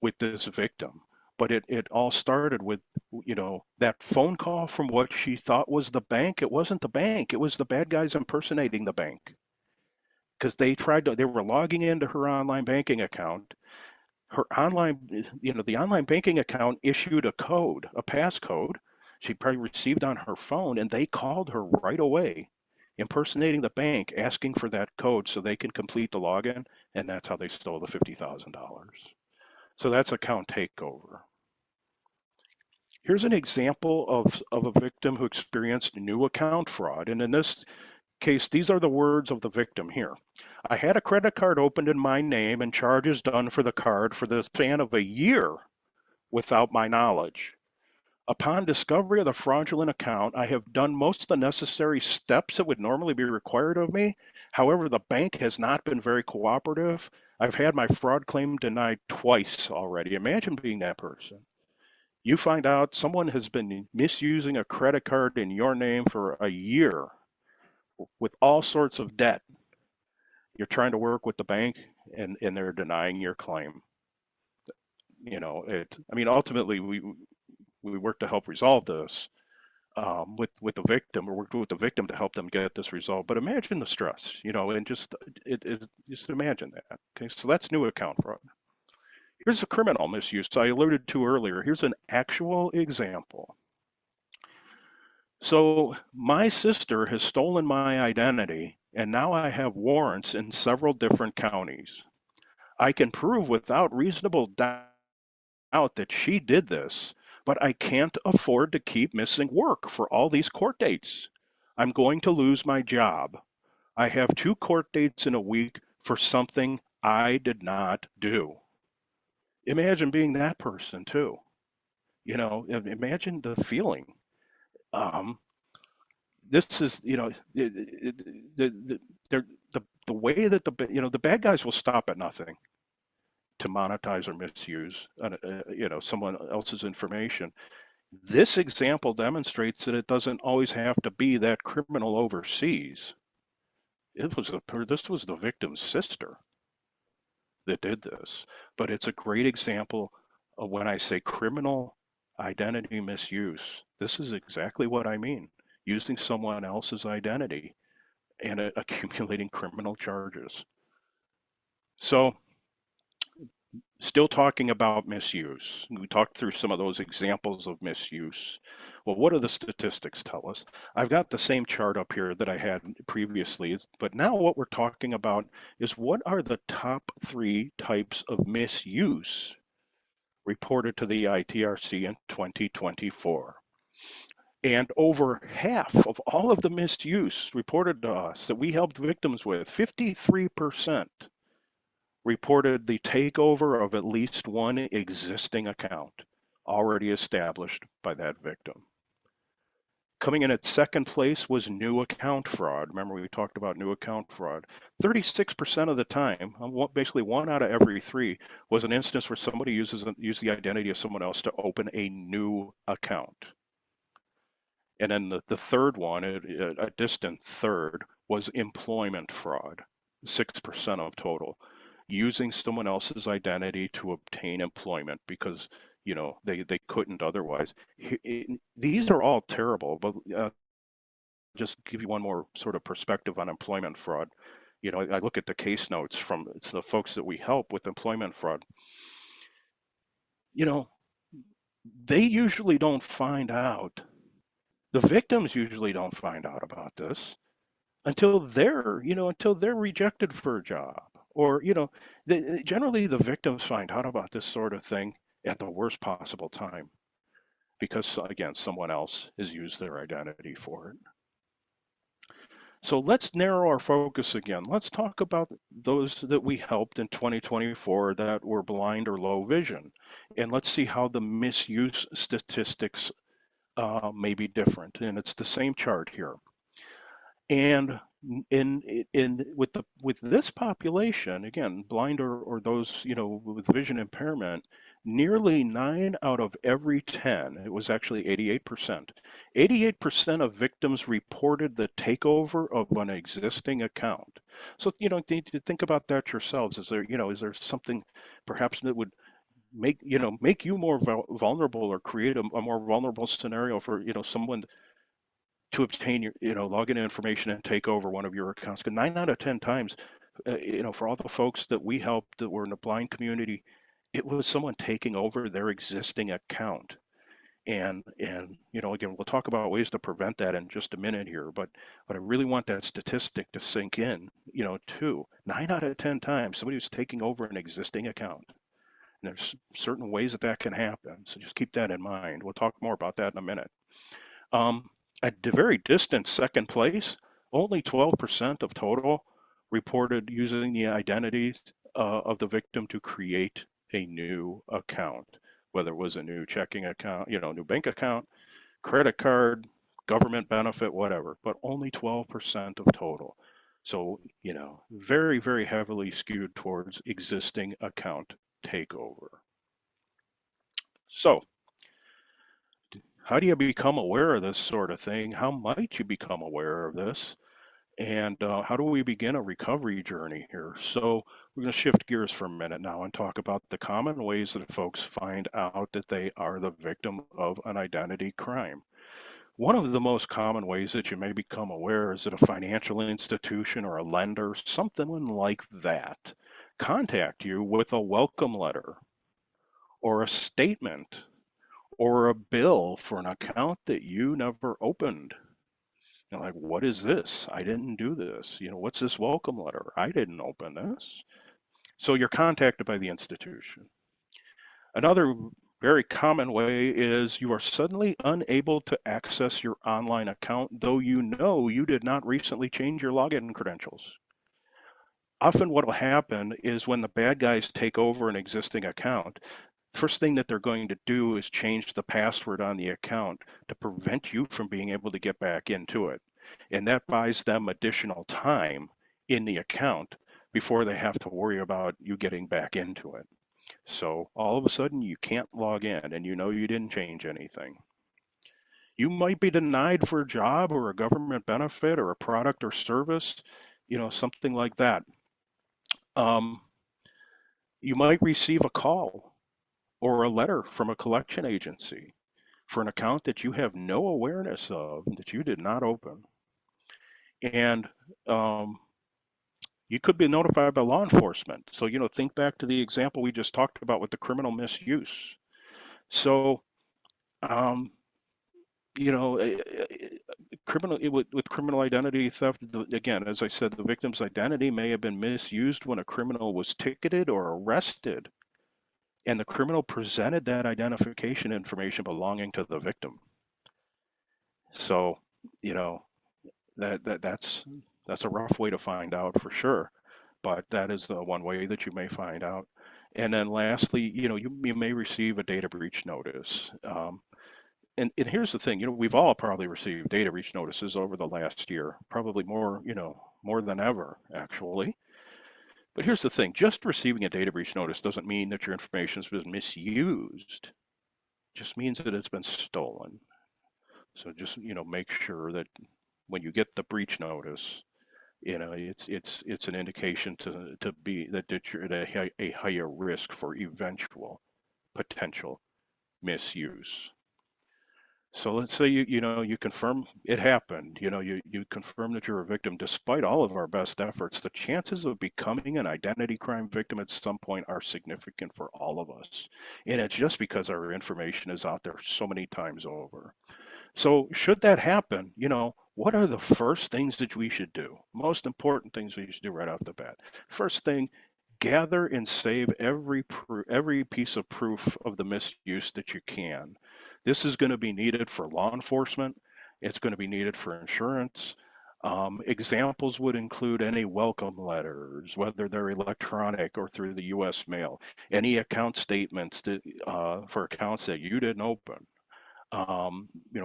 with this victim. But it all started with, you know, that phone call from what she thought was the bank. It wasn't the bank. It was the bad guys impersonating the bank because they were logging into her online banking account. Her online, you know, the online banking account issued a code, a passcode she probably received on her phone, and they called her right away, impersonating the bank, asking for that code so they can complete the login, and that's how they stole the $50,000. So that's account takeover. Here's an example of a victim who experienced new account fraud. And in this case, these are the words of the victim here. I had a credit card opened in my name and charges done for the card for the span of a year without my knowledge. Upon discovery of the fraudulent account, I have done most of the necessary steps that would normally be required of me. However, the bank has not been very cooperative. I've had my fraud claim denied twice already. Imagine being that person. You find out someone has been misusing a credit card in your name for a year with all sorts of debt. You're trying to work with the bank and they're denying your claim. You know, I mean, ultimately we work to help resolve this with the victim, or work with the victim to help them get this resolved. But imagine the stress, you know, and just imagine that. Okay, so that's new account fraud. Here's a criminal misuse I alluded to earlier. Here's an actual example. So my sister has stolen my identity, and now I have warrants in several different counties. I can prove without reasonable doubt that she did this, but I can't afford to keep missing work for all these court dates. I'm going to lose my job. I have 2 court dates in a week for something I did not do. Imagine being that person too. You know, imagine the feeling. Um, this is, you know, the way that the bad guys will stop at nothing to monetize or misuse, you know, someone else's information. This example demonstrates that it doesn't always have to be that criminal overseas. This was the victim's sister that did this, but it's a great example of when I say criminal identity misuse. This is exactly what I mean. Using someone else's identity and accumulating criminal charges. So, still talking about misuse. We talked through some of those examples of misuse. Well, what do the statistics tell us? I've got the same chart up here that I had previously, but now what we're talking about is what are the top 3 types of misuse reported to the ITRC in 2024. And over half of all of the misuse reported to us that we helped victims with, 53%, reported the takeover of at least one existing account already established by that victim. Coming in at second place was new account fraud. Remember, we talked about new account fraud. 36% of the time, basically one out of every three, was an instance where somebody used the identity of someone else to open a new account. And then the third one, a distant third, was employment fraud, 6% of total, using someone else's identity to obtain employment because they couldn't otherwise. These are all terrible, but just give you one more sort of perspective on employment fraud. I look at the case notes from the folks that we help with employment fraud. They usually don't find out. The victims usually don't find out about this until they're rejected for a job, or generally the victims find out about this sort of thing at the worst possible time because, again, someone else has used their identity for it. So let's narrow our focus again. Let's talk about those that we helped in 2024 that were blind or low vision, and let's see how the misuse statistics may be different. And it's the same chart here. And with this population, again, blind or those with vision impairment, nearly 9 out of every 10, it was actually 88%. 88% of victims reported the takeover of an existing account. So need to think about that yourselves. Is there something perhaps that would make you more vulnerable, or create a more vulnerable scenario for someone to obtain your login information and take over one of your accounts? Because 9 out of 10 times, for all the folks that we helped that were in the blind community, it was someone taking over their existing account. And again, we'll talk about ways to prevent that in just a minute here, but I really want that statistic to sink in, too. 9 out of 10 times somebody was taking over an existing account. And there's certain ways that can happen, so just keep that in mind. We'll talk more about that in a minute. At the very distant second place, only 12% of total reported using the identities of the victim to create a new account, whether it was a new checking account, new bank account, credit card, government benefit, whatever, but only 12% of total. So, very, very heavily skewed towards existing account takeover. So, how do you become aware of this sort of thing? How might you become aware of this? And how do we begin a recovery journey here? So we're going to shift gears for a minute now and talk about the common ways that folks find out that they are the victim of an identity crime. One of the most common ways that you may become aware is that a financial institution or a lender, something like that, contact you with a welcome letter or a statement or a bill for an account that you never opened. Like, what is this? I didn't do this. What's this welcome letter? I didn't open this. So you're contacted by the institution. Another very common way is you are suddenly unable to access your online account, though you did not recently change your login credentials. Often what will happen is when the bad guys take over an existing account, first thing that they're going to do is change the password on the account to prevent you from being able to get back into it. And that buys them additional time in the account before they have to worry about you getting back into it. So all of a sudden you can't log in and you didn't change anything. You might be denied for a job or a government benefit or a product or service, something like that. You might receive a call or a letter from a collection agency for an account that you have no awareness of, that you did not open. And you could be notified by law enforcement. So, think back to the example we just talked about with the criminal misuse. So, with criminal identity theft, again, as I said, the victim's identity may have been misused when a criminal was ticketed or arrested, and the criminal presented that identification information belonging to the victim. So, that's a rough way to find out for sure. but that is the one way that you may find out. And then lastly, you may receive a data breach notice. And here's the thing, we've all probably received data breach notices over the last year, probably more, more than ever, actually. But here's the thing, just receiving a data breach notice doesn't mean that your information has been misused. It just means that it's been stolen. So just, make sure that when you get the breach notice, it's an indication to be that you're at a higher risk for eventual potential misuse. So let's say you confirm it happened. You confirm that you're a victim. Despite all of our best efforts, the chances of becoming an identity crime victim at some point are significant for all of us. And it's just because our information is out there so many times over. So should that happen, what are the first things that we should do? Most important things we should do right off the bat. First thing, gather and save every piece of proof of the misuse that you can. This is going to be needed for law enforcement. It's going to be needed for insurance. Examples would include any welcome letters, whether they're electronic or through the U.S. mail, any account statements for accounts that you didn't open,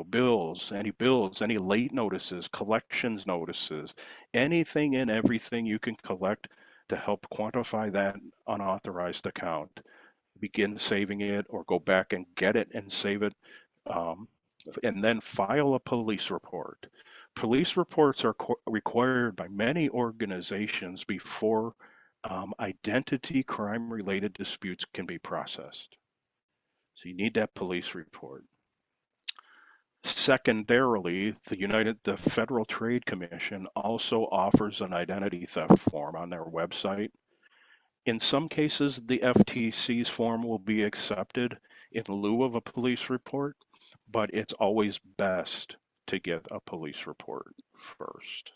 bills, any late notices, collections notices, anything and everything you can collect to help quantify that unauthorized account. Begin saving it or go back and get it and save it. Um, and then file a police report. Police reports are required by many organizations before identity crime related disputes can be processed. So you need that police report. Secondarily, the Federal Trade Commission also offers an identity theft form on their website. In some cases, the FTC's form will be accepted in lieu of a police report, but it's always best to get a police report first.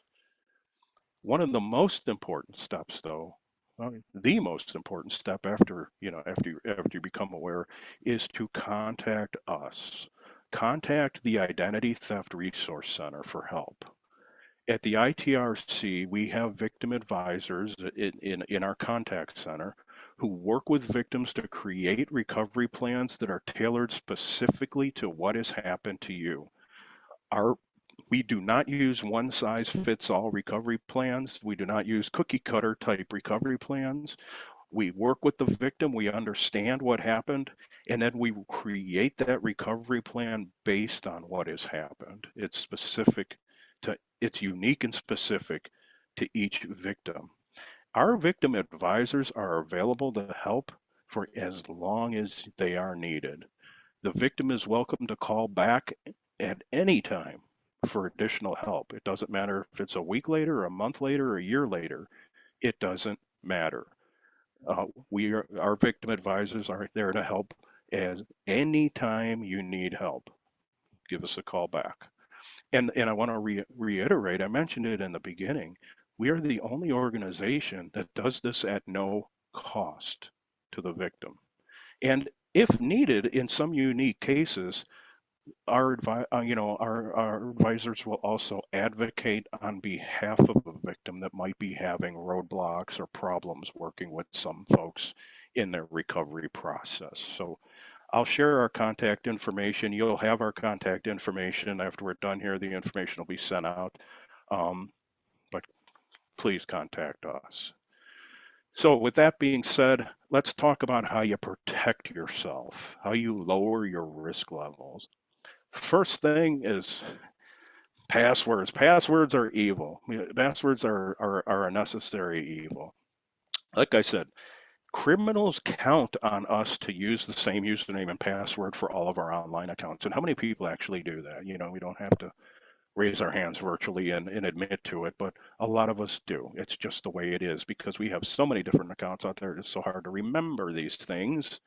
One of the most important steps, though, the most important step after you become aware, is to contact us. Contact the Identity Theft Resource Center for help. At the ITRC, we have victim advisors in our contact center who work with victims to create recovery plans that are tailored specifically to what has happened to you. We do not use one size fits all recovery plans. We do not use cookie cutter type recovery plans. We work with the victim, we understand what happened, and then we create that recovery plan based on what has happened. It's unique and specific to each victim. Our victim advisors are available to help for as long as they are needed. The victim is welcome to call back at any time for additional help. It doesn't matter if it's a week later, a month later, or a year later. It doesn't matter. Our victim advisors are there to help as any time you need help. Give us a call back. And I want to reiterate, I mentioned it in the beginning, we are the only organization that does this at no cost to the victim. And if needed, in some unique cases, our advisors will also advocate on behalf of a victim that might be having roadblocks or problems working with some folks in their recovery process. So I'll share our contact information. You'll have our contact information after we're done here. The information will be sent out, but please contact us. So with that being said, let's talk about how you protect yourself, how you lower your risk levels. First thing is passwords. Passwords are evil. Passwords are a necessary evil. Like I said, criminals count on us to use the same username and password for all of our online accounts. And how many people actually do that? We don't have to raise our hands virtually and admit to it, but a lot of us do. It's just the way it is because we have so many different accounts out there. It's so hard to remember these things.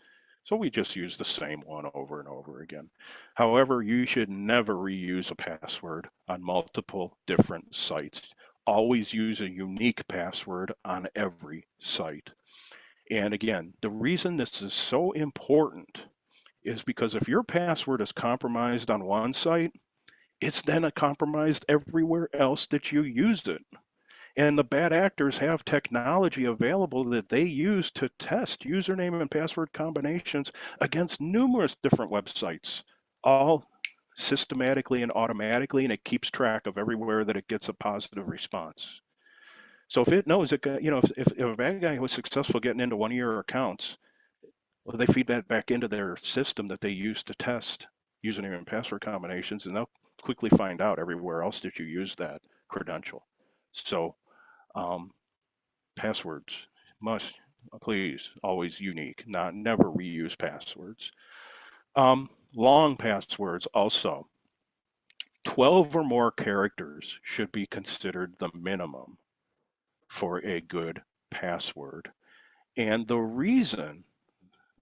So we just use the same one over and over again. However, you should never reuse a password on multiple different sites. Always use a unique password on every site. And again, the reason this is so important is because if your password is compromised on one site, it's then compromised everywhere else that you used it. And the bad actors have technology available that they use to test username and password combinations against numerous different websites, all systematically and automatically, and it keeps track of everywhere that it gets a positive response. So if it knows it, if a bad guy was successful getting into one of your accounts, well, they feed that back into their system that they use to test username and password combinations, and they'll quickly find out everywhere else that you use that credential. So um, passwords must, please, always unique, never reuse passwords. Long passwords also. 12 or more characters should be considered the minimum for a good password. And the reason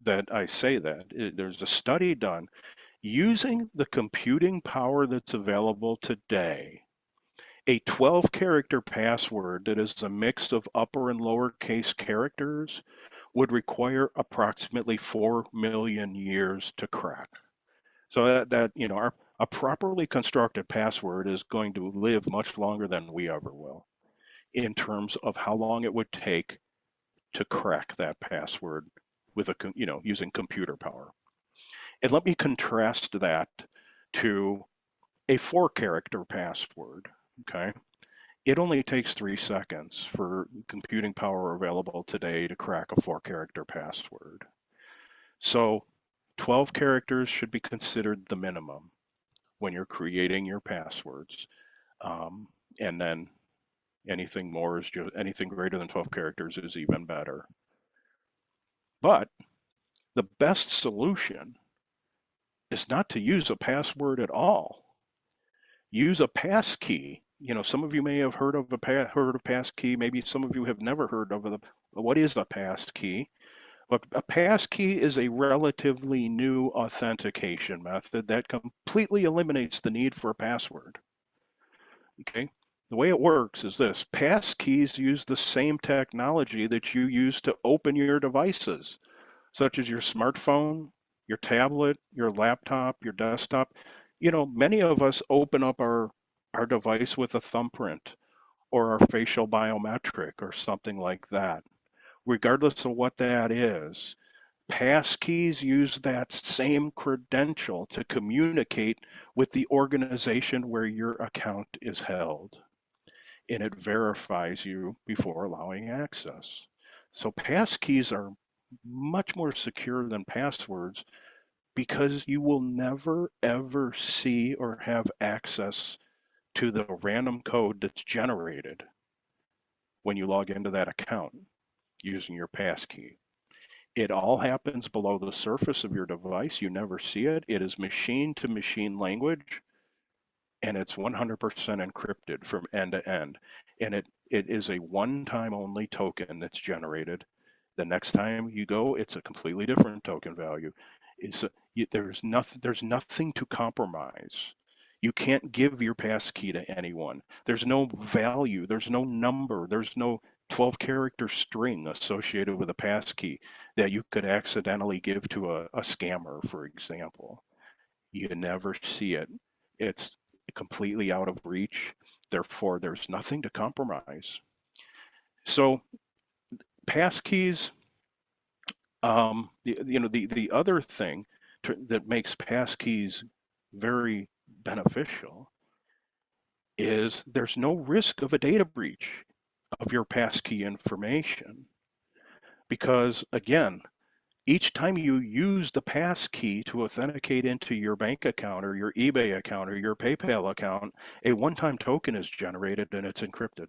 that I say that, there's a study done using the computing power that's available today. A 12 character password that is a mix of upper and lowercase characters would require approximately 4 million years to crack. So a properly constructed password is going to live much longer than we ever will in terms of how long it would take to crack that password with using computer power. And let me contrast that to a 4 character password, okay? It only takes 3 seconds for computing power available today to crack a 4 character password. So 12 characters should be considered the minimum when you're creating your passwords. And then anything more is just anything greater than 12 characters is even better. But the best solution is not to use a password at all. Use a passkey. Some of you may have heard of passkey. Maybe some of you have never heard of what is a passkey. But a passkey is a relatively new authentication method that completely eliminates the need for a password. Okay? The way it works is this. Passkeys use the same technology that you use to open your devices, such as your smartphone, your tablet, your laptop, your desktop. Many of us open up our device with a thumbprint or our facial biometric or something like that. Regardless of what that is, passkeys use that same credential to communicate with the organization where your account is held, and it verifies you before allowing access. So passkeys are much more secure than passwords because you will never ever see or have access to the random code that's generated when you log into that account using your passkey. It all happens below the surface of your device. You never see it. It is machine to machine language, and it's 100% encrypted from end to end. And it is a one-time only token that's generated. The next time you go, it's a completely different token value. There's nothing to compromise. You can't give your passkey to anyone. There's no value. There's no number. There's no 12-character string associated with a passkey that you could accidentally give to a scammer, for example. You never see it. It's completely out of reach. Therefore, there's nothing to compromise. So passkeys, the other thing that makes passkeys very beneficial is there's no risk of a data breach of your passkey information. Because again, each time you use the passkey to authenticate into your bank account or your eBay account or your PayPal account, a one-time token is generated and it's encrypted.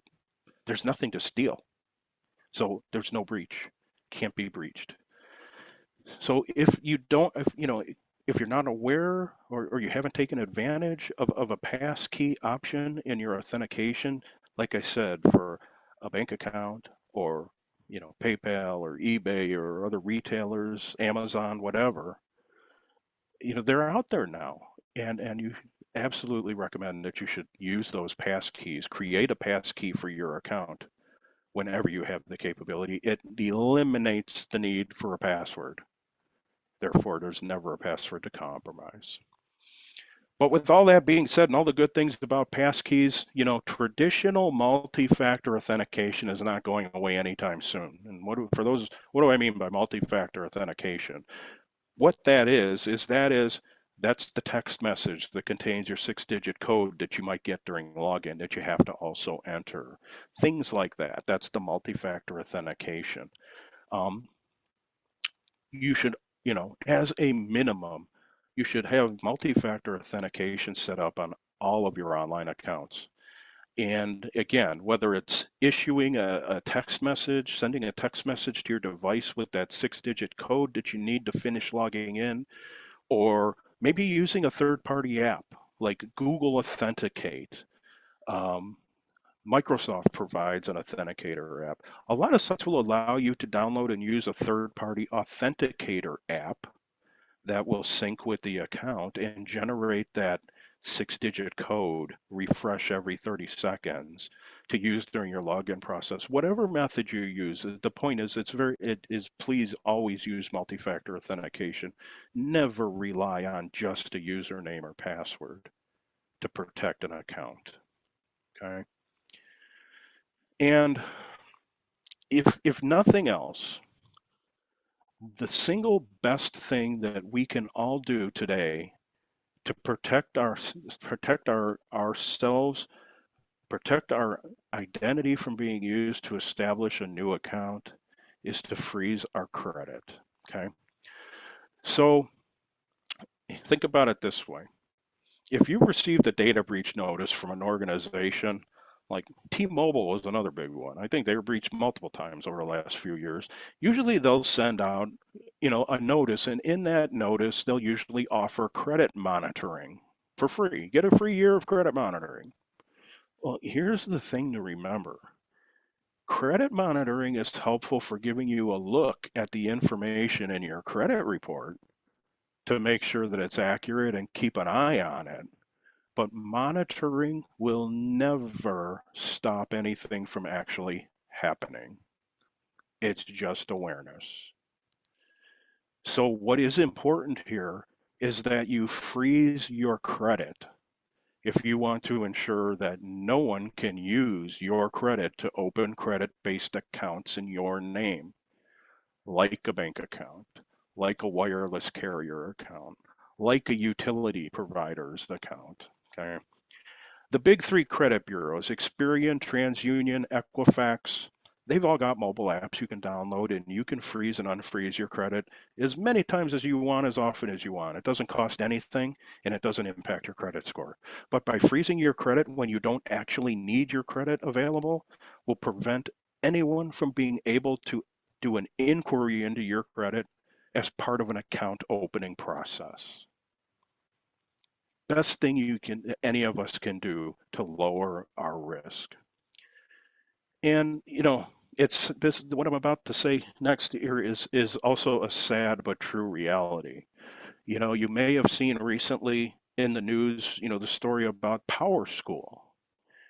There's nothing to steal. So there's no breach, can't be breached. So if you're not aware or you haven't taken advantage of a passkey option in your authentication, like I said, for a bank account or PayPal or eBay or other retailers, Amazon, whatever, they're out there now, and you absolutely recommend that you should use those passkeys. Create a passkey for your account whenever you have the capability. It eliminates the need for a password. Therefore, there's never a password to compromise. But with all that being said and all the good things about passkeys, traditional multi-factor authentication is not going away anytime soon. And what do I mean by multi-factor authentication? What that's the text message that contains your 6-digit code that you might get during login that you have to also enter. Things like that. That's the multi-factor authentication. Um, you should, as a minimum, you should have multi-factor authentication set up on all of your online accounts. And again, whether it's issuing a text message, sending a text message to your device with that 6-digit code that you need to finish logging in, or maybe using a third-party app like Google Authenticate. Um, Microsoft provides an authenticator app. A lot of sites will allow you to download and use a third-party authenticator app that will sync with the account and generate that 6-digit code, refresh every 30 seconds to use during your login process. Whatever method you use, the point is please always use multi-factor authentication. Never rely on just a username or password to protect an account. Okay? And if nothing else, the single best thing that we can all do today to protect ourselves, protect our identity from being used to establish a new account is to freeze our credit. Okay. So think about it this way. If you received a data breach notice from an organization, like T-Mobile was another big one. I think they were breached multiple times over the last few years. Usually they'll send out, a notice, and in that notice, they'll usually offer credit monitoring for free. Get a free year of credit monitoring. Well, here's the thing to remember. Credit monitoring is helpful for giving you a look at the information in your credit report to make sure that it's accurate and keep an eye on it. But monitoring will never stop anything from actually happening. It's just awareness. So what is important here is that you freeze your credit if you want to ensure that no one can use your credit to open credit-based accounts in your name, like a bank account, like a wireless carrier account, like a utility provider's account. Okay. The big three credit bureaus, Experian, TransUnion, Equifax, they've all got mobile apps you can download, and you can freeze and unfreeze your credit as many times as you want, as often as you want. It doesn't cost anything, and it doesn't impact your credit score. But by freezing your credit when you don't actually need your credit available will prevent anyone from being able to do an inquiry into your credit as part of an account opening process. Best thing any of us can do to lower our risk. And it's this what I'm about to say next here is also a sad but true reality. You may have seen recently in the news, the story about Power School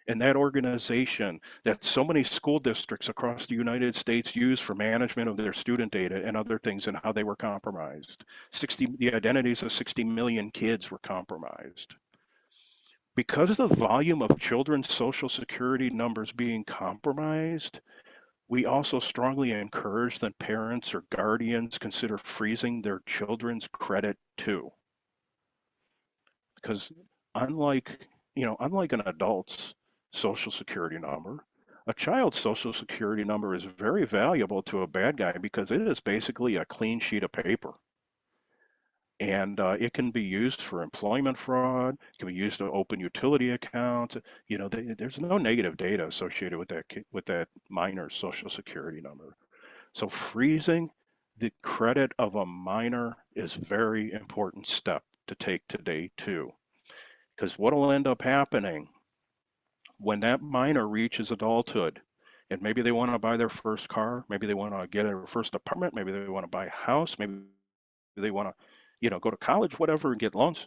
and that organization that so many school districts across the United States use for management of their student data and other things, and how they were compromised. The identities of 60 million kids were compromised. Because of the volume of children's social security numbers being compromised, we also strongly encourage that parents or guardians consider freezing their children's credit too. Because unlike an adult's social security number, a child's social security number is very valuable to a bad guy because it is basically a clean sheet of paper. And it can be used for employment fraud. It can be used to open utility accounts. There's no negative data associated with that minor's social security number. So freezing the credit of a minor is a very important step to take today too. Because what will end up happening when that minor reaches adulthood, and maybe they want to buy their first car, maybe they want to get a first apartment, maybe they want to buy a house, maybe they want to go to college, whatever, and get loans,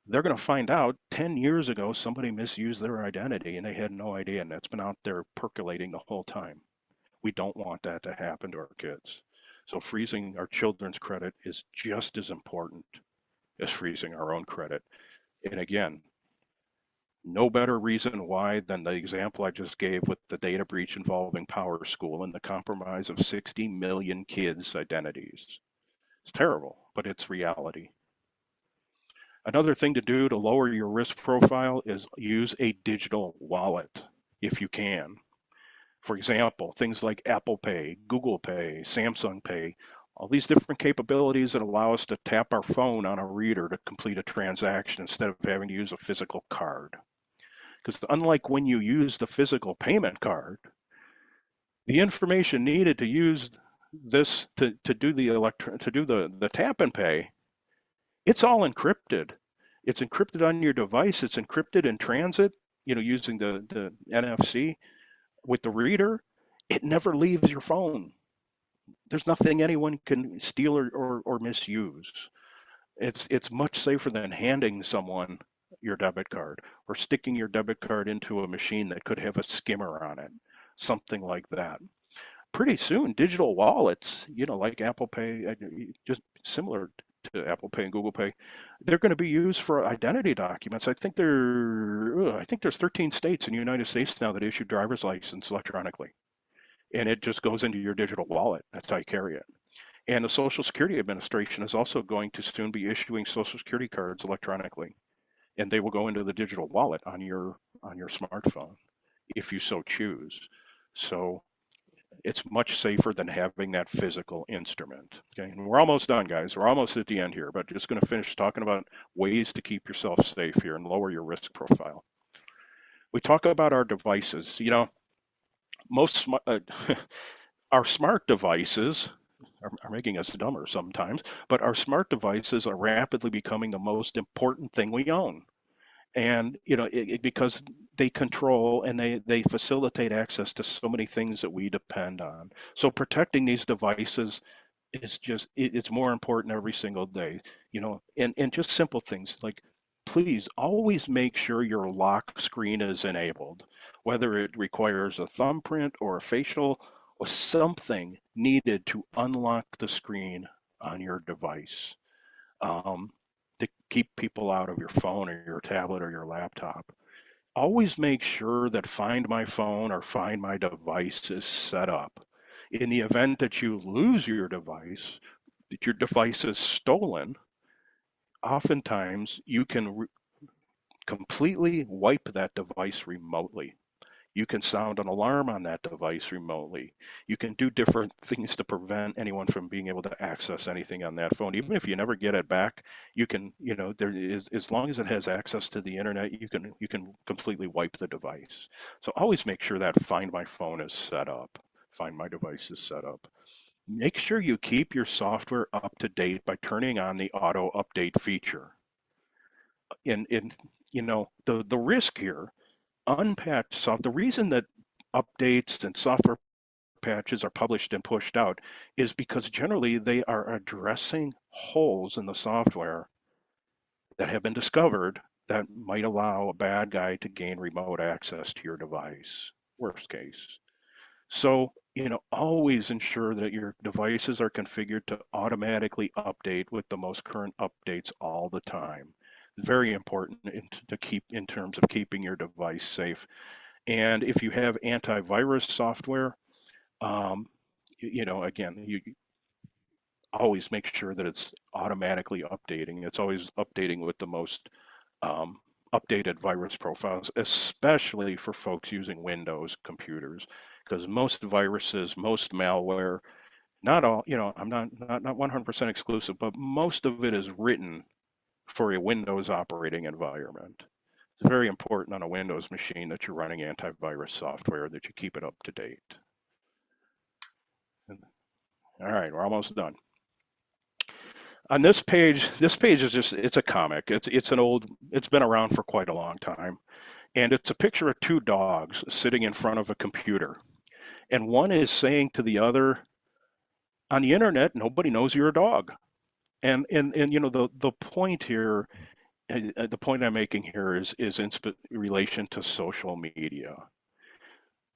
they're going to find out 10 years ago somebody misused their identity and they had no idea, and that's been out there percolating the whole time. We don't want that to happen to our kids. So freezing our children's credit is just as important as freezing our own credit. And again, no better reason why than the example I just gave with the data breach involving Power School and the compromise of 60 million kids' identities. It's terrible, but it's reality. Another thing to do to lower your risk profile is use a digital wallet if you can. For example, things like Apple Pay, Google Pay, Samsung Pay, all these different capabilities that allow us to tap our phone on a reader to complete a transaction instead of having to use a physical card. Because unlike when you use the physical payment card, the information needed to use this to do the tap and pay, it's all encrypted. It's encrypted on your device. It's encrypted in transit, using the NFC with the reader. It never leaves your phone. There's nothing anyone can steal or misuse. It's much safer than handing someone your debit card or sticking your debit card into a machine that could have a skimmer on it, something like that. Pretty soon, digital wallets, like Apple Pay, just similar to Apple Pay and Google Pay, they're going to be used for identity documents. I think there's 13 states in the United States now that issue driver's license electronically, and it just goes into your digital wallet. That's how you carry it. And the Social Security Administration is also going to soon be issuing Social Security cards electronically, and they will go into the digital wallet on your smartphone if you so choose. So it's much safer than having that physical instrument. Okay, and we're almost done, guys. We're almost at the end here, but just going to finish talking about ways to keep yourself safe here and lower your risk profile. We talk about our devices. Most our smart devices are making us dumber sometimes, but our smart devices are rapidly becoming the most important thing we own. And because they control and they facilitate access to so many things that we depend on. So protecting these devices is just it's more important every single day. And just simple things like, please always make sure your lock screen is enabled, whether it requires a thumbprint or a facial or something needed to unlock the screen on your device. Um, to keep people out of your phone or your tablet or your laptop. Always make sure that Find My Phone or Find My Device is set up. In the event that you lose your device, that your device is stolen, oftentimes you can completely wipe that device remotely. You can sound an alarm on that device remotely. You can do different things to prevent anyone from being able to access anything on that phone. Even if you never get it back, you can, there is, as long as it has access to the internet, you can completely wipe the device. So always make sure that Find My Phone is set up. Find My Device is set up. Make sure you keep your software up to date by turning on the auto update feature. And the risk here, unpatched software, the reason that updates and software patches are published and pushed out is because generally they are addressing holes in the software that have been discovered that might allow a bad guy to gain remote access to your device, worst case. So, always ensure that your devices are configured to automatically update with the most current updates all the time. Very important to keep in terms of keeping your device safe. And if you have antivirus software, again, you always make sure that it's automatically updating. It's always updating with the most um, updated virus profiles, especially for folks using Windows computers, because most viruses, most malware, not all, I'm not 100% exclusive, but most of it is written for a Windows operating environment. It's very important on a Windows machine that you're running antivirus software, that you keep it up to date. All right, we're almost done. On this page is it's a comic. It's been around for quite a long time. And it's a picture of two dogs sitting in front of a computer. And one is saying to the other, on the internet, nobody knows you're a dog. And the point here, the point I'm making here is in relation to social media.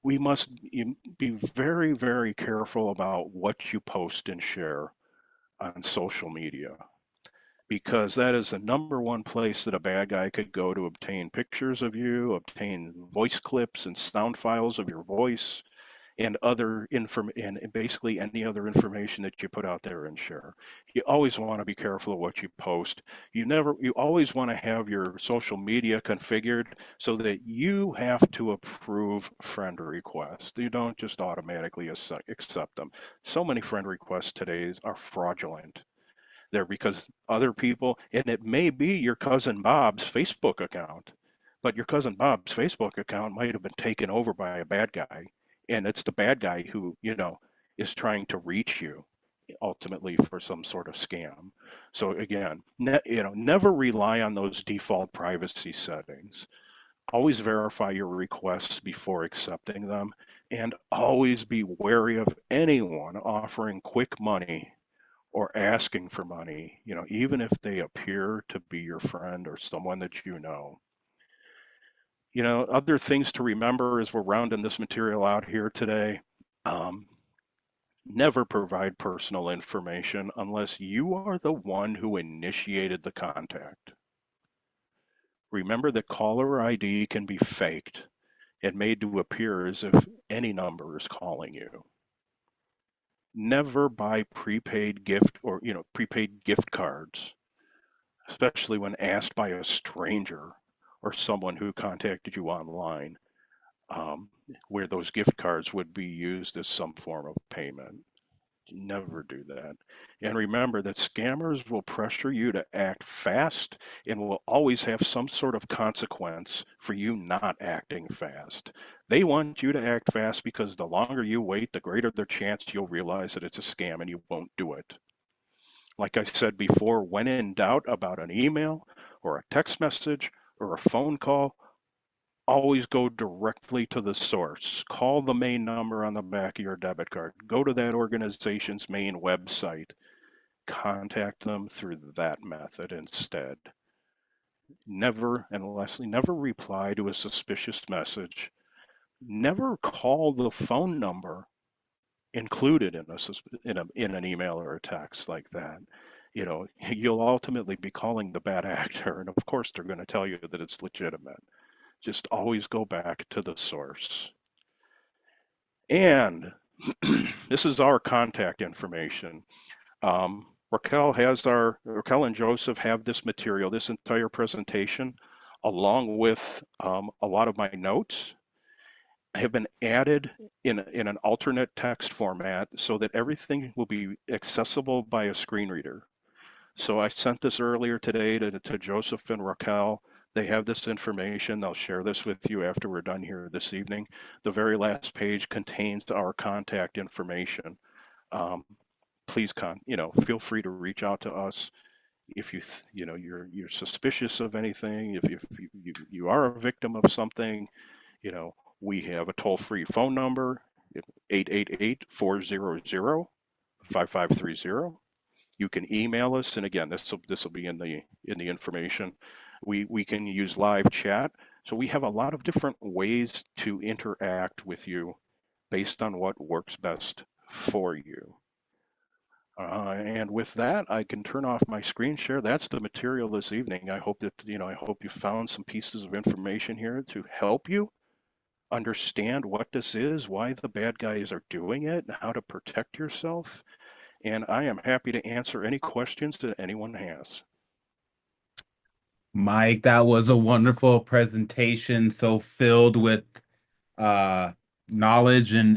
We must be very, very careful about what you post and share on social media. because that is the number one place that a bad guy could go to obtain pictures of you, obtain voice clips and sound files of your voice, and other and basically any other information that you put out there and share. You always want to be careful of what you post. You always want to have your social media configured so that you have to approve friend requests. You don't just automatically accept them. So many friend requests today are fraudulent. They're because other people, and it may be your cousin Bob's Facebook account, but your cousin Bob's Facebook account might have been taken over by a bad guy, and it's the bad guy who, is trying to reach you ultimately for some sort of scam. So again, never rely on those default privacy settings. Always verify your requests before accepting them, and always be wary of anyone offering quick money or asking for money, even if they appear to be your friend or someone that you know. Other things to remember as we're rounding this material out here today. Um, Never provide personal information unless you are the one who initiated the contact. Remember that caller ID can be faked and made to appear as if any number is calling you. Never buy prepaid prepaid gift cards, especially when asked by a stranger or someone who contacted you online, um, where those gift cards would be used as some form of payment. Never do that. And remember that scammers will pressure you to act fast and will always have some sort of consequence for you not acting fast. They want you to act fast because the longer you wait, the greater the chance you'll realize that it's a scam and you won't do it. Like I said before, when in doubt about an email or a text message or a phone call, always go directly to the source. Call the main number on the back of your debit card. Go to that organization's main website. Contact them through that method instead. Never, and lastly, never reply to a suspicious message. Never call the phone number included in an email or a text like that. You'll ultimately be calling the bad actor, and of course they're going to tell you that it's legitimate. Just always go back to the source. And this is our contact information. Raquel and Joseph have this material, this entire presentation, along with a lot of my notes have been added in an alternate text format so that everything will be accessible by a screen reader. So I sent this earlier today to Joseph and Raquel. They have this information. They'll share this with you after we're done here this evening. The very last page contains our contact information. Um, Please, feel free to reach out to us if you're suspicious of anything. If you are a victim of something, you know, we have a toll-free phone number, 888-400-5530. You can email us, and again, this will be in the information. We can use live chat. So we have a lot of different ways to interact with you based on what works best for you. And with that, I can turn off my screen share. That's the material this evening. I hope that, I hope you found some pieces of information here to help you understand what this is, why the bad guys are doing it, and how to protect yourself. And I am happy to answer any questions that anyone has. Mike, that was a wonderful presentation, so filled with uh knowledge and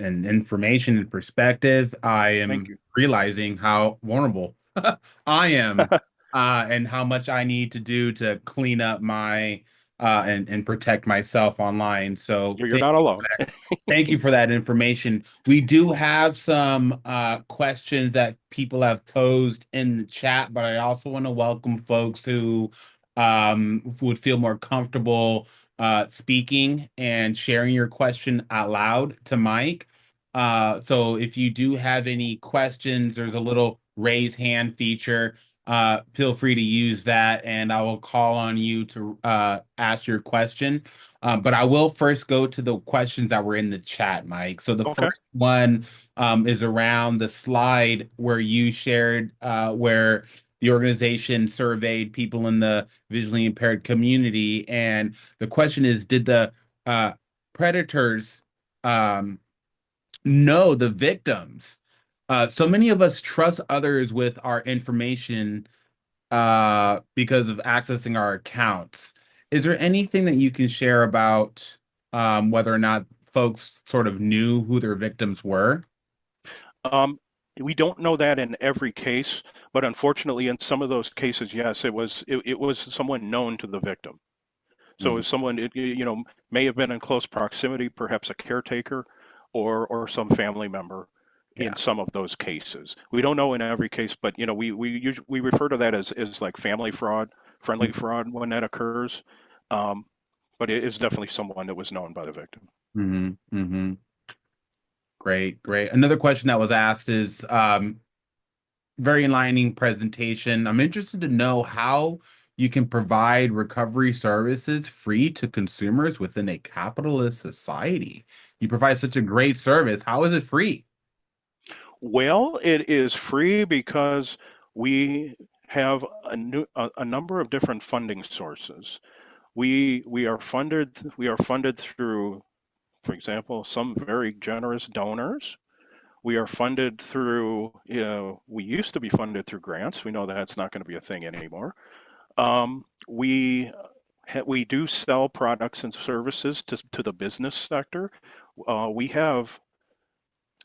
information and perspective. I Thank am you. realizing how vulnerable I am, and how much I need to do to clean up my and protect myself online. So You're not alone. thank you for that information. We do have some questions that people have posed in the chat, but I also want to welcome folks who would feel more comfortable speaking and sharing your question out loud to Mike. So if you do have any questions, there's a little raise hand feature. Feel free to use that, and I will call on you to ask your question. But I will first go to the questions that were in the chat, Mike. So the Okay. first one is around the slide where you shared where the organization surveyed people in the visually impaired community, and the question is, did the uh, predators um, know the victims? So many of us trust others with our information because of accessing our accounts. Is there anything that you can share about whether or not folks sort of knew who their victims were? Um, we don't know that in every case, but unfortunately, in some of those cases, yes, it was someone known to the victim. So it Mhm. was someone may have been in close proximity, perhaps a caretaker, or some family member. In Yeah. some of those cases, we don't know in every case, but we refer to that as like family fraud, friendly fraud when that occurs. Um, but it is definitely someone that was known by the victim. Mm-hmm. Mm-hmm. Great, great. Another question that was asked is very enlightening presentation. I'm interested to know how you can provide recovery services free to consumers within a capitalist society. You provide such a great service. How is it free? Well, it is free because we have a number of different funding sources. We are funded through, for example, some very generous donors. We are funded through, we used to be funded through grants. We know that's not going to be a thing anymore. We do sell products and services to the business sector. We have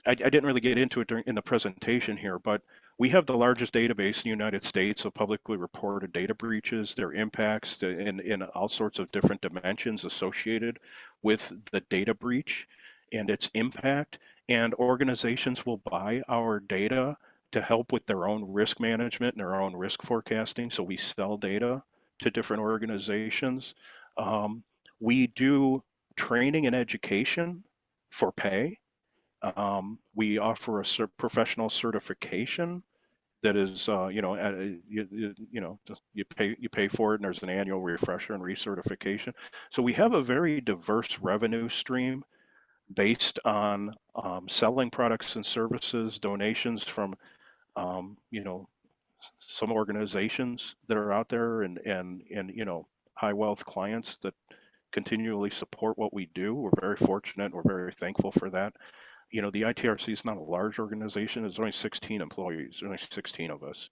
I didn't really get into it in the presentation here, but we have the largest database in the United States of publicly reported data breaches, their impacts in all sorts of different dimensions associated with the data breach and its impact. And organizations will buy our data to help with their own risk management and their own risk forecasting. So we sell data to different organizations. Um, we do training and education for pay. We offer a professional certification that is, you pay for it, and there's an annual refresher and recertification. So we have a very diverse revenue stream based on selling products and services, donations from, some organizations that are out there, and high wealth clients that continually support what we do. We're very fortunate. We're very thankful for that. The ITRC is not a large organization. There's only 16 employees. There's only 16 of us.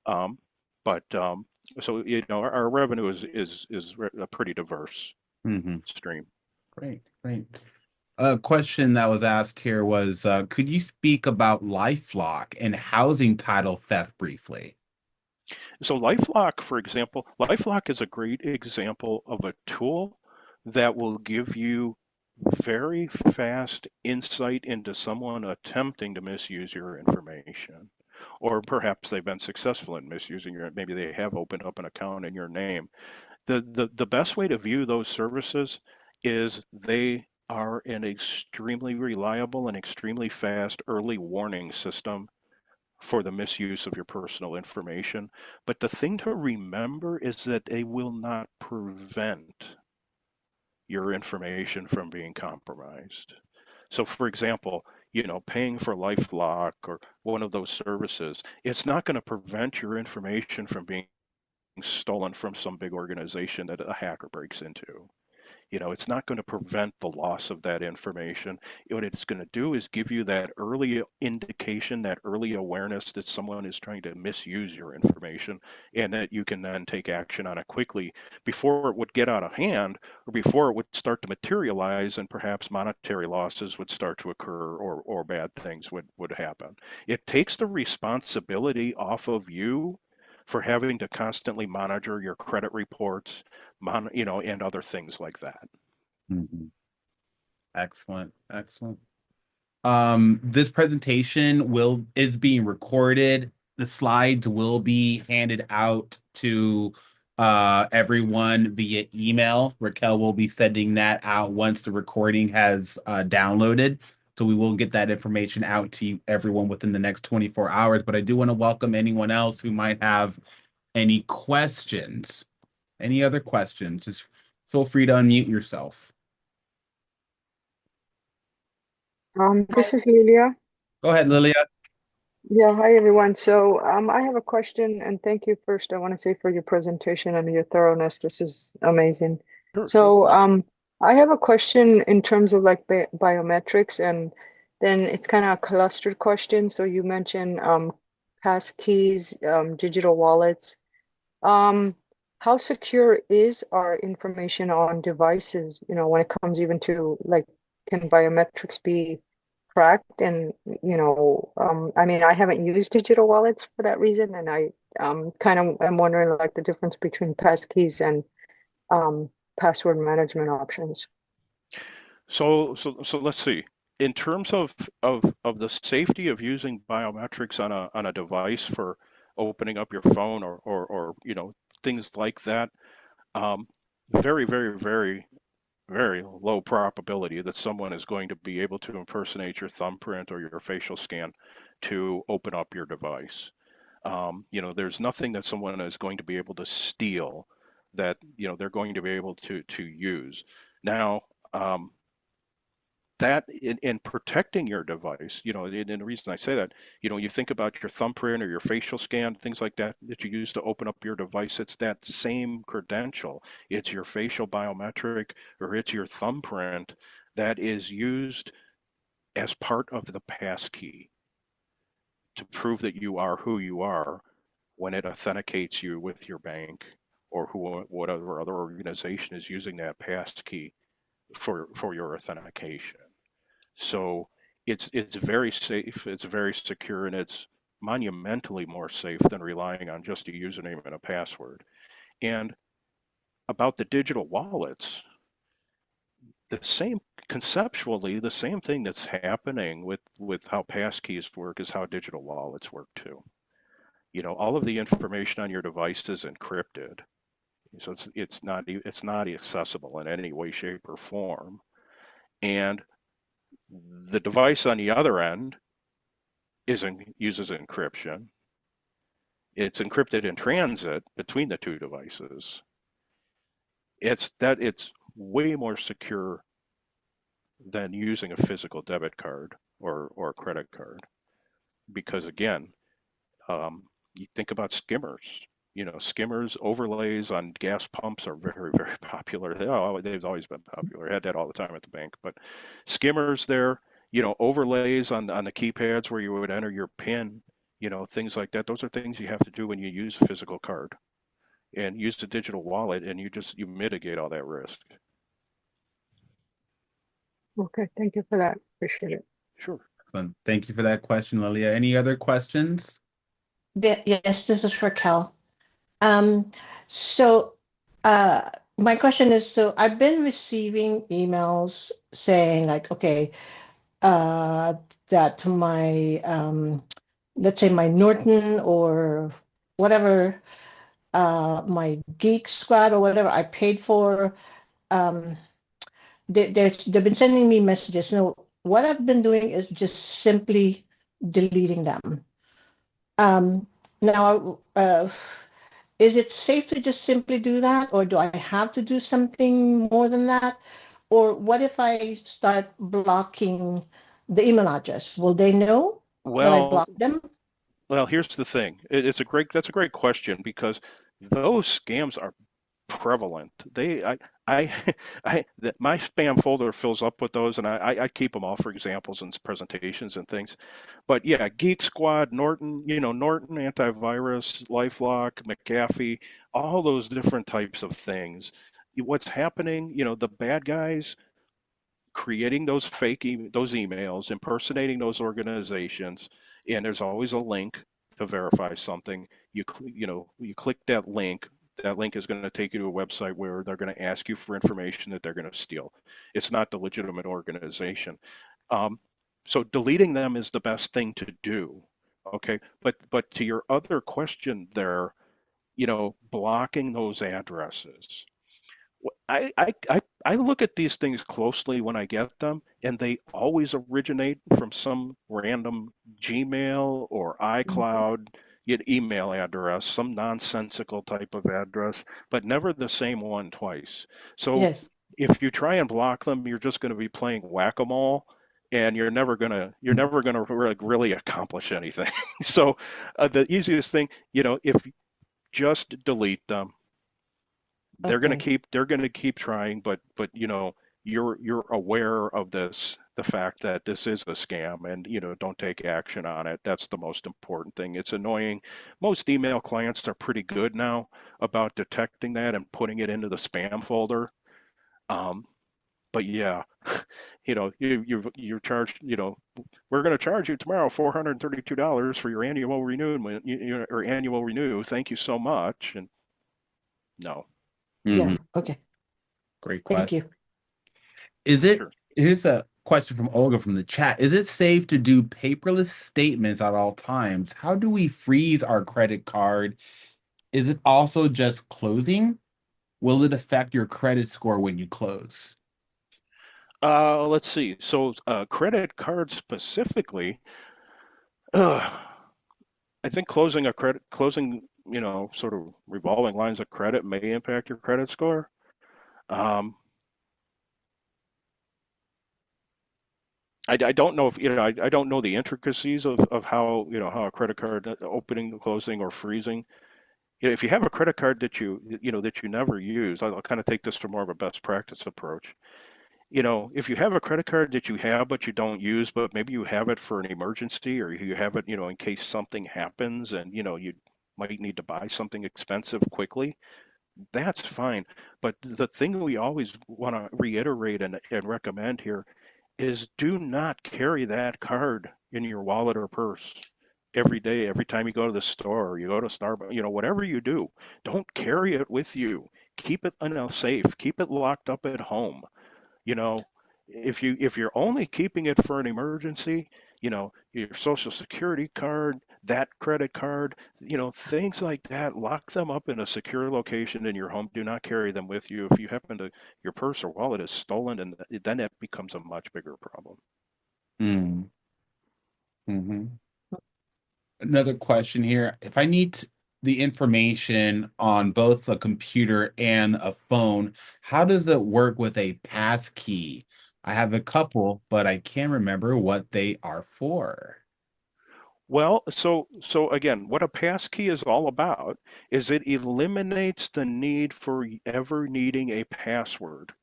Um, but so our revenue is a pretty diverse Hmm. stream. Great, great. A question that was asked here was, could you speak about LifeLock and housing title theft briefly? So LifeLock is a great example of a tool that will give you very fast insight into someone attempting to misuse your information. Or perhaps they've been successful in misusing maybe they have opened up an account in your name. The best way to view those services is they are an extremely reliable and extremely fast early warning system for the misuse of your personal information. But the thing to remember is that they will not prevent your information from being compromised. So, for example, paying for LifeLock or one of those services, it's not going to prevent your information from being stolen from some big organization that a hacker breaks into. It's not going to prevent the loss of that information. What it's going to do is give you that early indication, that early awareness that someone is trying to misuse your information, and that you can then take action on it quickly before it would get out of hand, or before it would start to materialize and perhaps monetary losses would start to occur, or bad things would happen. It takes the responsibility off of you for having to constantly monitor your credit reports, and other things like that. Mhm. Excellent, excellent. This presentation will is being recorded. The slides will be handed out to everyone via email. Raquel will be sending that out once the recording has downloaded. So we will get that information out to everyone within the next 24 hours. But I do want to welcome anyone else who might have any questions. Any other questions? Just feel free to unmute yourself. This is Lilia. Go ahead, Lilia. Yeah, hi everyone. So I have a question, and thank you first. I want to say for your presentation and your thoroughness. This is amazing. Sure, sure. So I have a question in terms of like bi biometrics, and then it's kind of a clustered question. So you mentioned pass keys, digital wallets. Um, how secure is our information on devices, when it comes even to like, can biometrics be cracked? And, I mean, I haven't used digital wallets for that reason, and I kind of am wondering like the difference between passkeys and um, password management options. So let's see. In terms of the safety of using biometrics on a device for opening up your phone or things like that, um, very, very, very, very low probability that someone is going to be able to impersonate your thumbprint or your facial scan to open up your device. There's nothing that someone is going to be able to steal that they're going to be able to use. Now, that in protecting your device, and the reason I say that, you think about your thumbprint or your facial scan, things like that that you use to open up your device, it's that same credential. It's your facial biometric or it's your thumbprint that is used as part of the passkey to prove that you are who you are when it authenticates you with your bank or whatever other organization is using that passkey for your authentication. So it's very safe, it's very secure, and it's monumentally more safe than relying on just a username and a password. And about the digital wallets, the same conceptually, the same thing that's happening with how passkeys work is how digital wallets work too. All of the information on your device is encrypted, so it's not accessible in any way, shape, or form. And the device on the other end uses encryption. It's encrypted in transit between the two devices. It's way more secure than using a physical debit card or credit card because again, you think about skimmers. Skimmers overlays on gas pumps are very, very popular. They've always been popular. I had that all the time at the bank. But skimmers there, overlays on the keypads where you would enter your PIN, things like that. Those are things you have to do when you use a physical card and use the digital wallet, and you mitigate all that risk. Okay, thank you for that. Appreciate it. Sure. Excellent. Thank you for that question, Lilia. Any other questions? Yes, this is Raquel. Um, so my question is, so I've been receiving emails saying like, okay, uh, that my let's say my Norton or whatever, my Geek Squad or whatever I paid for, um, they've been sending me messages. So what I've been doing is just simply deleting them. Um, now, is it safe to just simply do that, or do I have to do something more than that? Or what if I start blocking the email address? Will they know that I Well, blocked them? well, here's the thing. That's a great question because those scams are prevalent. I, my spam folder fills up with those, and I keep them all for examples and presentations and things. But yeah, Geek Squad, Norton, Norton antivirus, LifeLock, McAfee, all those different types of things. What's happening? The bad guys creating those emails, impersonating those organizations, and there's always a link to verify something. You click that link. That link is going to take you to a website where they're going to ask you for information that they're going to steal. It's not the legitimate organization. Um, so deleting them is the best thing to do. Okay, but to your other question there, blocking those addresses. I look at these things closely when I get them, and they always originate from some random Gmail or Mhm. iCloud email address, some nonsensical type of address, but never the same one twice. So Yes. if you try and block them, you're just going to be playing whack-a-mole, and you're never gonna really accomplish anything. So the easiest thing, if just delete them. Okay. They're gonna keep trying, but you're aware of the fact that this is a scam, and don't take action on it. That's the most important thing. It's annoying. Most email clients are pretty good now about detecting that and putting it into the spam folder. Um, but yeah, you're charged. We're going to charge you tomorrow $432 for your annual renew, or annual renew. Thank you so much. And no, Yeah. Hmm. Okay. Great Thank question. you. Is it, sure. here's a question from Olga from the chat. Is it safe to do paperless statements at all times? How do we freeze our credit card? Is it also just closing? Will it affect your credit score when you close? Let's see. So, credit card specifically, I think closing, sort of revolving lines of credit may impact your credit score. Um, I don't know if, I don't know the intricacies of how a credit card opening, closing, or freezing. If you have a credit card that you never use, I'll kind of take this to more of a best practice approach. If you have a credit card that you have but you don't use, but maybe you have it for an emergency, or you have it, in case something happens and you might need to buy something expensive quickly, that's fine. But the thing we always want to reiterate and recommend here is do not carry that card in your wallet or purse every day, every time you go to the store or you go to Starbucks, whatever you do, don't carry it with you. Keep it in a safe, keep it locked up at home. you know if you're only keeping it for an emergency, your social security card, that credit card, things like that, lock them up in a secure location in your home. Do not carry them with you. If you happen to your purse or wallet is stolen, and then it becomes a much bigger problem. Mm. Hmm. Another question here. If I need the information on both a computer and a phone, how does it work with a pass key? I have a couple, but I can't remember what they are for. Well, so again, what a passkey is all about is it eliminates the need for ever needing a password.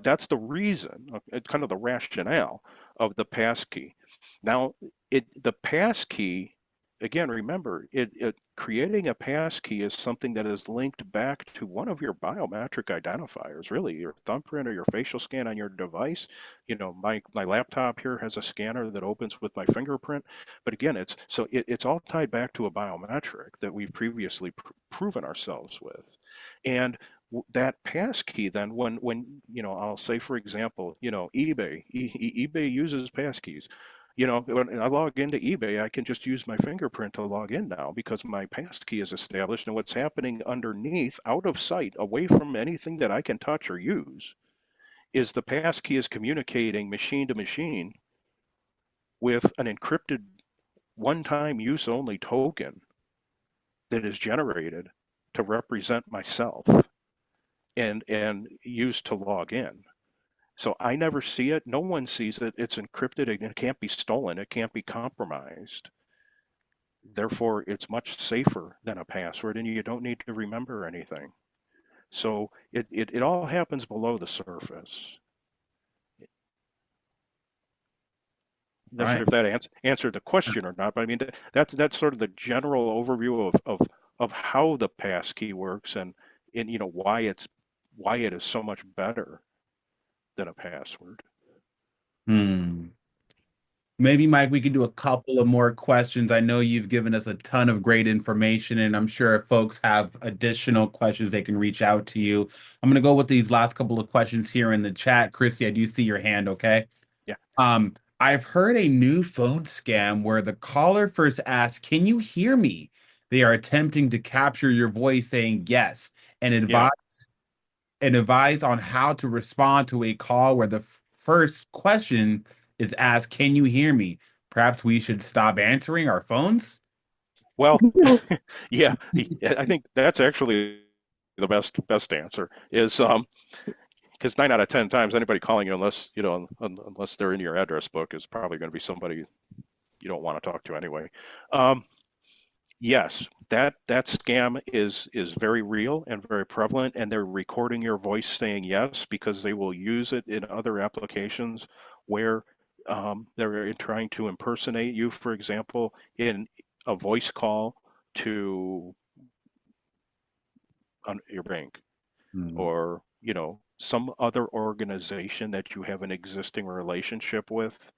That's the reason, it's kind of the rationale of the passkey. Now, the passkey, again, remember, creating a passkey is something that is linked back to one of your biometric identifiers, really, your thumbprint or your facial scan on your device. My laptop here has a scanner that opens with my fingerprint, but again, it's all tied back to a biometric that we've previously proven ourselves with. And that passkey, then, when I'll say, for example, eBay uses passkeys. When I log into eBay, I can just use my fingerprint to log in now because my passkey is established, and what's happening underneath, out of sight, away from anything that I can touch or use, is the passkey is communicating machine to machine with an encrypted one-time use only token that is generated to represent myself and used to log in. So I never see it. No one sees it. It's encrypted and it can't be stolen. It can't be compromised. Therefore, it's much safer than a password, and you don't need to remember anything. So it all happens below the surface. All Not sure right. if that answered the question or not, but I mean that's sort of the general overview of how the passkey works, and why it is so much better than a password. Hmm. Maybe, Mike, we can do a couple of more questions. I know you've given us a ton of great information, and I'm sure if folks have additional questions, they can reach out to you. I'm going to go with these last couple of questions here in the chat. Chrissy, I do see your hand, okay? Yeah. I've heard a new phone scam where the caller first asks, "Can you hear me?" They are attempting to capture your voice saying yes and Yeah. advise on how to respond to a call where the first question is asked, "Can you hear me?" Perhaps we should stop answering our phones? Well, yeah, I think that's actually the best answer is, because 9 out of 10 times anybody calling you, unless unless they're in your address book, is probably going to be somebody you don't want to talk to anyway. Um, yes, that scam is very real and very prevalent, and they're recording your voice saying yes because they will use it in other applications where they're trying to impersonate you, for example, in a voice call to your bank, Mm. or some other organization that you have an existing relationship with,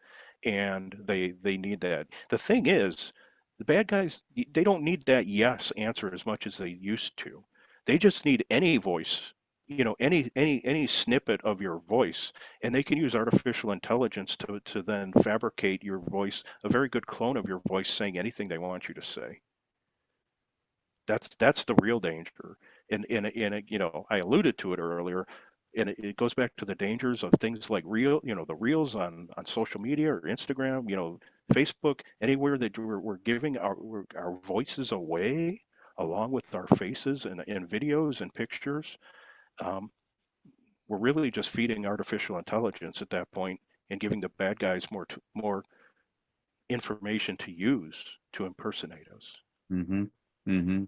and they need that. The thing is, the bad guys, they don't need that yes answer as much as they used to. They just need any voice, any snippet of your voice, and they can use artificial intelligence to then fabricate your voice, a very good clone of your voice, saying anything they want you to say. That's the real danger. And I alluded to it earlier, and it goes back to the dangers of things like the reels on social media or Instagram, Facebook, anywhere that we're giving our voices away along with our faces and videos and pictures. Um, we're really just feeding artificial intelligence at that point and giving the bad guys more information to use to impersonate us. Mm-hmm. Mm-hmm.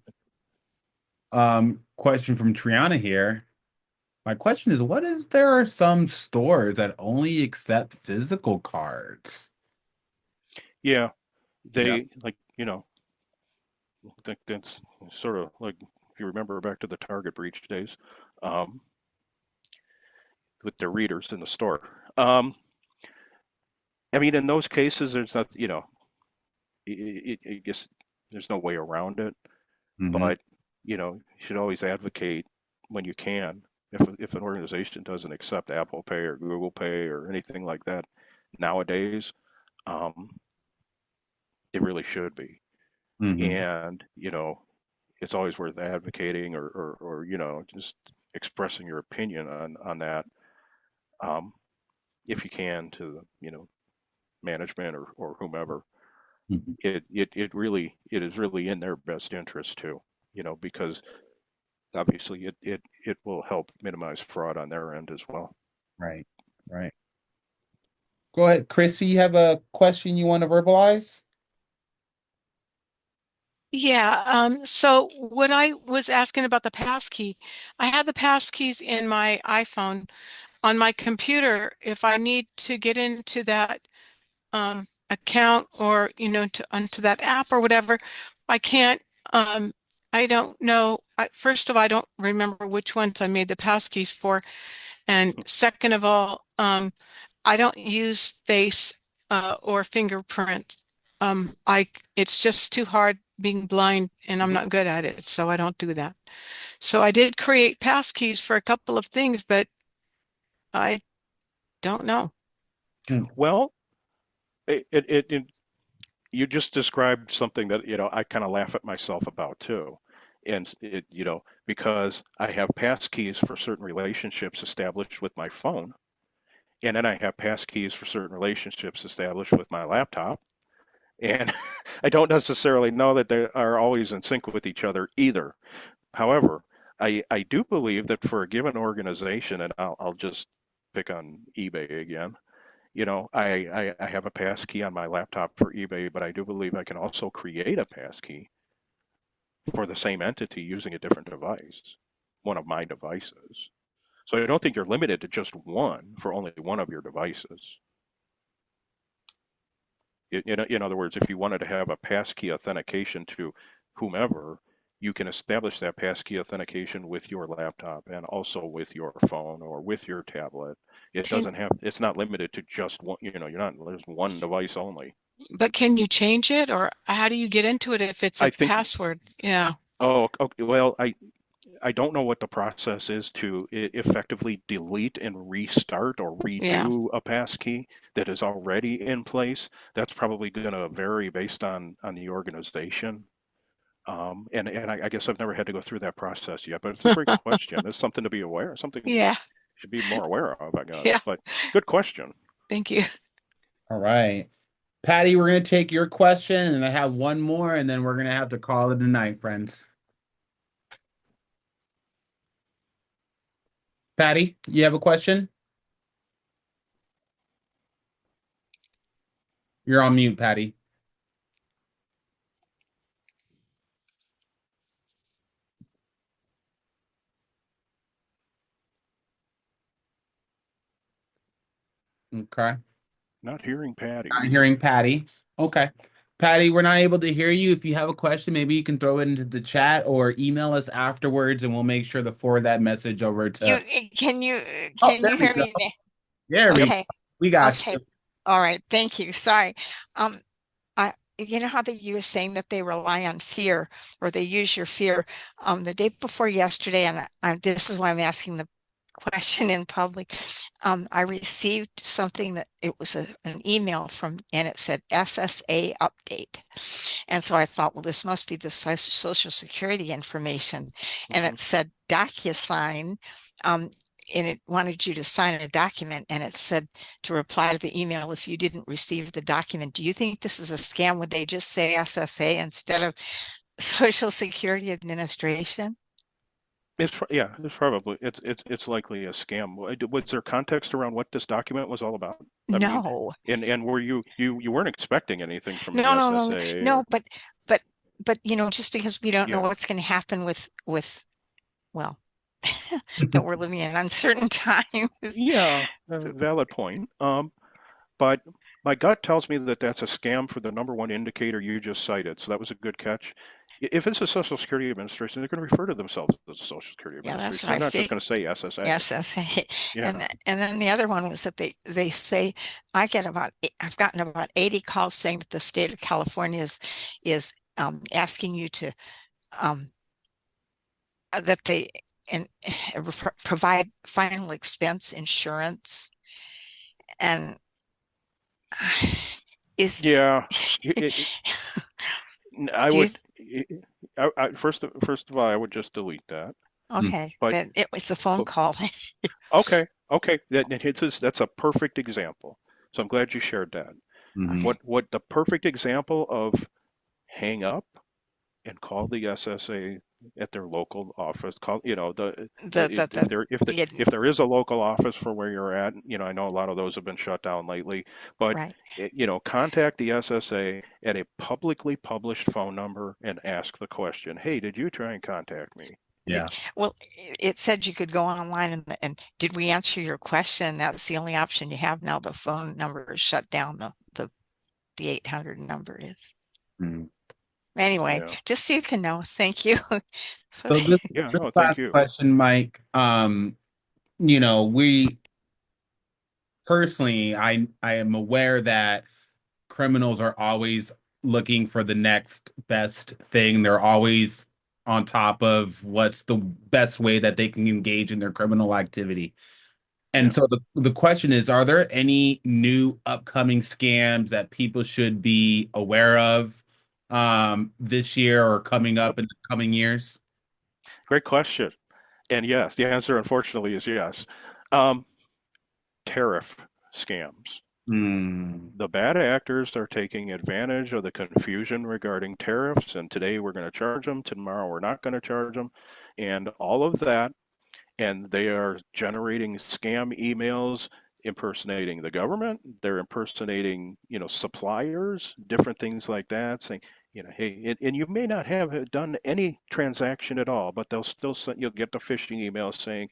Question from Triana here. My question is, what is there are some stores that only accept physical cards? Yeah, Yeah. they like, I think that's sort of like, if you remember back to the Target breach days, um, with their readers in the store. I mean, in those cases, there's not, I guess there's no way around it. Mm-hmm. But you should always advocate when you can. If an organization doesn't accept Apple Pay or Google Pay or anything like that nowadays, um, it really should be. Mm-hmm. And it's always worth advocating, or just expressing your opinion on that, um, if you can, to management or whomever. Mm-hmm. It is really in their best interest too, because obviously it will help minimize fraud on their end as well. Right. Right. Go ahead, Chrissy. You have a question you want to verbalize? Yeah, so what I was asking about the passkey, I have the passkeys in my iPhone. On my computer, if I need to get into that account, or to onto that app or whatever, I can't. Um, I don't know. First of all, I don't remember which ones I made the passkeys for, and second of all, I don't use face or fingerprint. It's just too hard being blind, and I'm Mhm. not good at it, so I don't do that. So I did create passkeys for a couple of things, but I don't know. Mm. Well, it you just described something that I kind of laugh at myself about too, and because I have passkeys for certain relationships established with my phone, and then I have passkeys for certain relationships established with my laptop, and I don't necessarily know that they are always in sync with each other either. However, I do believe that for a given organization, and I'll just pick on eBay again. I have a passkey on my laptop for eBay, but I do believe I can also create a passkey for the same entity using a different device, one of my devices. So I don't think you're limited to just one for only one of your devices. In other words, if you wanted to have a passkey authentication to whomever, you can establish that passkey authentication with your laptop and also with your phone or with your tablet. Can It's not limited to just one, there's one device only. but can you change it, or how do you get into it if it's a I think, password? Yeah, oh, okay, well, I don't know what the process is to effectively delete and restart or yeah. redo a passkey that is already in place. That's probably going to vary based on the organization. And I guess I've never had to go through that process yet, but it's a great question. It's something to be aware, something you Yeah, should be more aware of, I yeah. guess. But good question. Thank you. All right. Patty, we're going to take your question, and I have one more, and then we're going to have to call it a night, friends. Patty, you have a question? You're on mute, Patty. Okay. Not hearing Patty. Not hearing Patty. Okay. Patty, we're not able to hear you. If you have a question, maybe you can throw it into the chat or email us afterwards, and we'll make sure to forward that message over to. You Oh, can there you we hear go. me now? There we go. Okay. We got Okay. you. All right. Thank you. Sorry. You know how you were saying that they rely on fear or they use your fear. The day before yesterday, and this is why I'm asking the question in public. I received something that it was an email from, and it said SSA update. And so I thought, well, this must be the Social Security information. And Mhm. it said DocuSign. And it wanted you to sign a document, and it said to reply to the email if you didn't receive the document. Do you think this is a scam? Would they just say SSA instead of Social Security Administration? Yeah, it's likely a scam. Was there context around what this document was all about? I mean, No, and were you weren't expecting anything from the no, SSA no. or But just because we don't know yeah, what's going to happen with well, that we're living in uncertain times. yeah, So, valid point. But my gut tells me that that's a scam for the number one indicator you just cited. So that was a good catch. If it's the Social Security Administration, they're going to refer to themselves as the Social Security yeah, that's Administration. what They're I not just figured. going to say SSA. SSA. Yeah. And then the other one was that they say I've gotten about 80 calls saying that the state of California is asking you to that they and provide final expense insurance, and is Yeah. It, I do you would, first of all, I would just delete that. okay, But, then it was a phone but call. okay, that's a perfect example. So I'm glad you shared that. Mhm. Okay, What the perfect example of hang up and call the SSA at their local office. Call, the if there is a local office for where you're at, I know a lot of those have been shut down lately, but right. contact the SSA at a publicly published phone number and ask the question, "Hey, did you try and contact me?" Yeah. Well, it said you could go online and did we answer your question? That's the only option you have now. The phone number is shut down. The 800 number is. Mhm. Anyway, Yeah, just so you can know, thank you. So, So yeah, this no, thank last you. question, Mike. We personally, I am aware that criminals are always looking for the next best thing. They're always on top of what's the best way that they can engage in their criminal activity. And Yeah, so the question is, are there any new upcoming scams that people should be aware of this year or coming up in the coming years? great question. And yes, the answer unfortunately is yes. Um, Tariff scams. Hmm. The bad actors are taking advantage of the confusion regarding tariffs, and today we're going to charge them, tomorrow we're not going to charge them, and all of that. And they are generating scam emails impersonating the government. They're impersonating, suppliers, different things like that, saying, hey, and you may not have done any transaction at all, but they'll still send, you'll get the phishing email saying,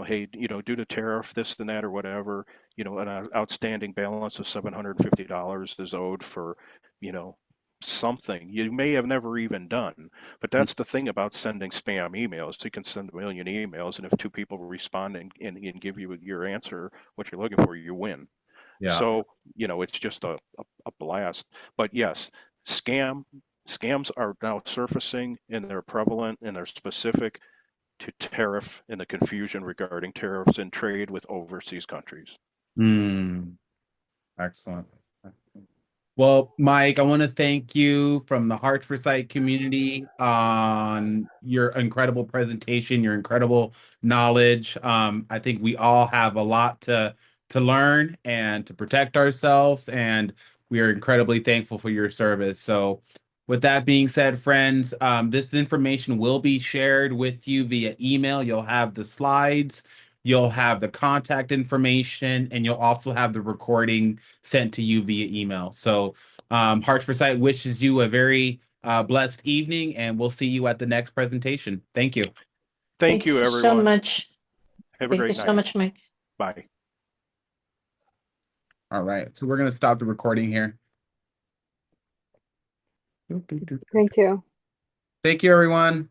hey, due to tariff, this and that or whatever, an outstanding balance of $750 is owed for, you know, something you may have never even done. But that's the thing about sending spam emails. You can send a million emails, and if two people respond and give you your answer, what you're looking for, you win. Yeah. So, it's just a blast. But yes, scam scams are now surfacing and they're prevalent and they're specific to tariff and the confusion regarding tariffs and trade with overseas countries. Hmm. Excellent. Well, Mike, I want to thank you from the Heart for Sight community on your incredible presentation, your incredible knowledge. I think we all have a lot to learn and to protect ourselves, and we are incredibly thankful for your service. So, with that being said, friends, this information will be shared with you via email. You'll have the slides. You'll have the contact information, and you'll also have the recording sent to you via email. So Hearts for Sight wishes you a very blessed evening, and we'll see you at the next presentation. Thank you. Thank you, so everyone. much. Have a Thank you great so night. much, Mike. Bye. All right, so we're going to stop the recording here. Thank you. Thank you, everyone.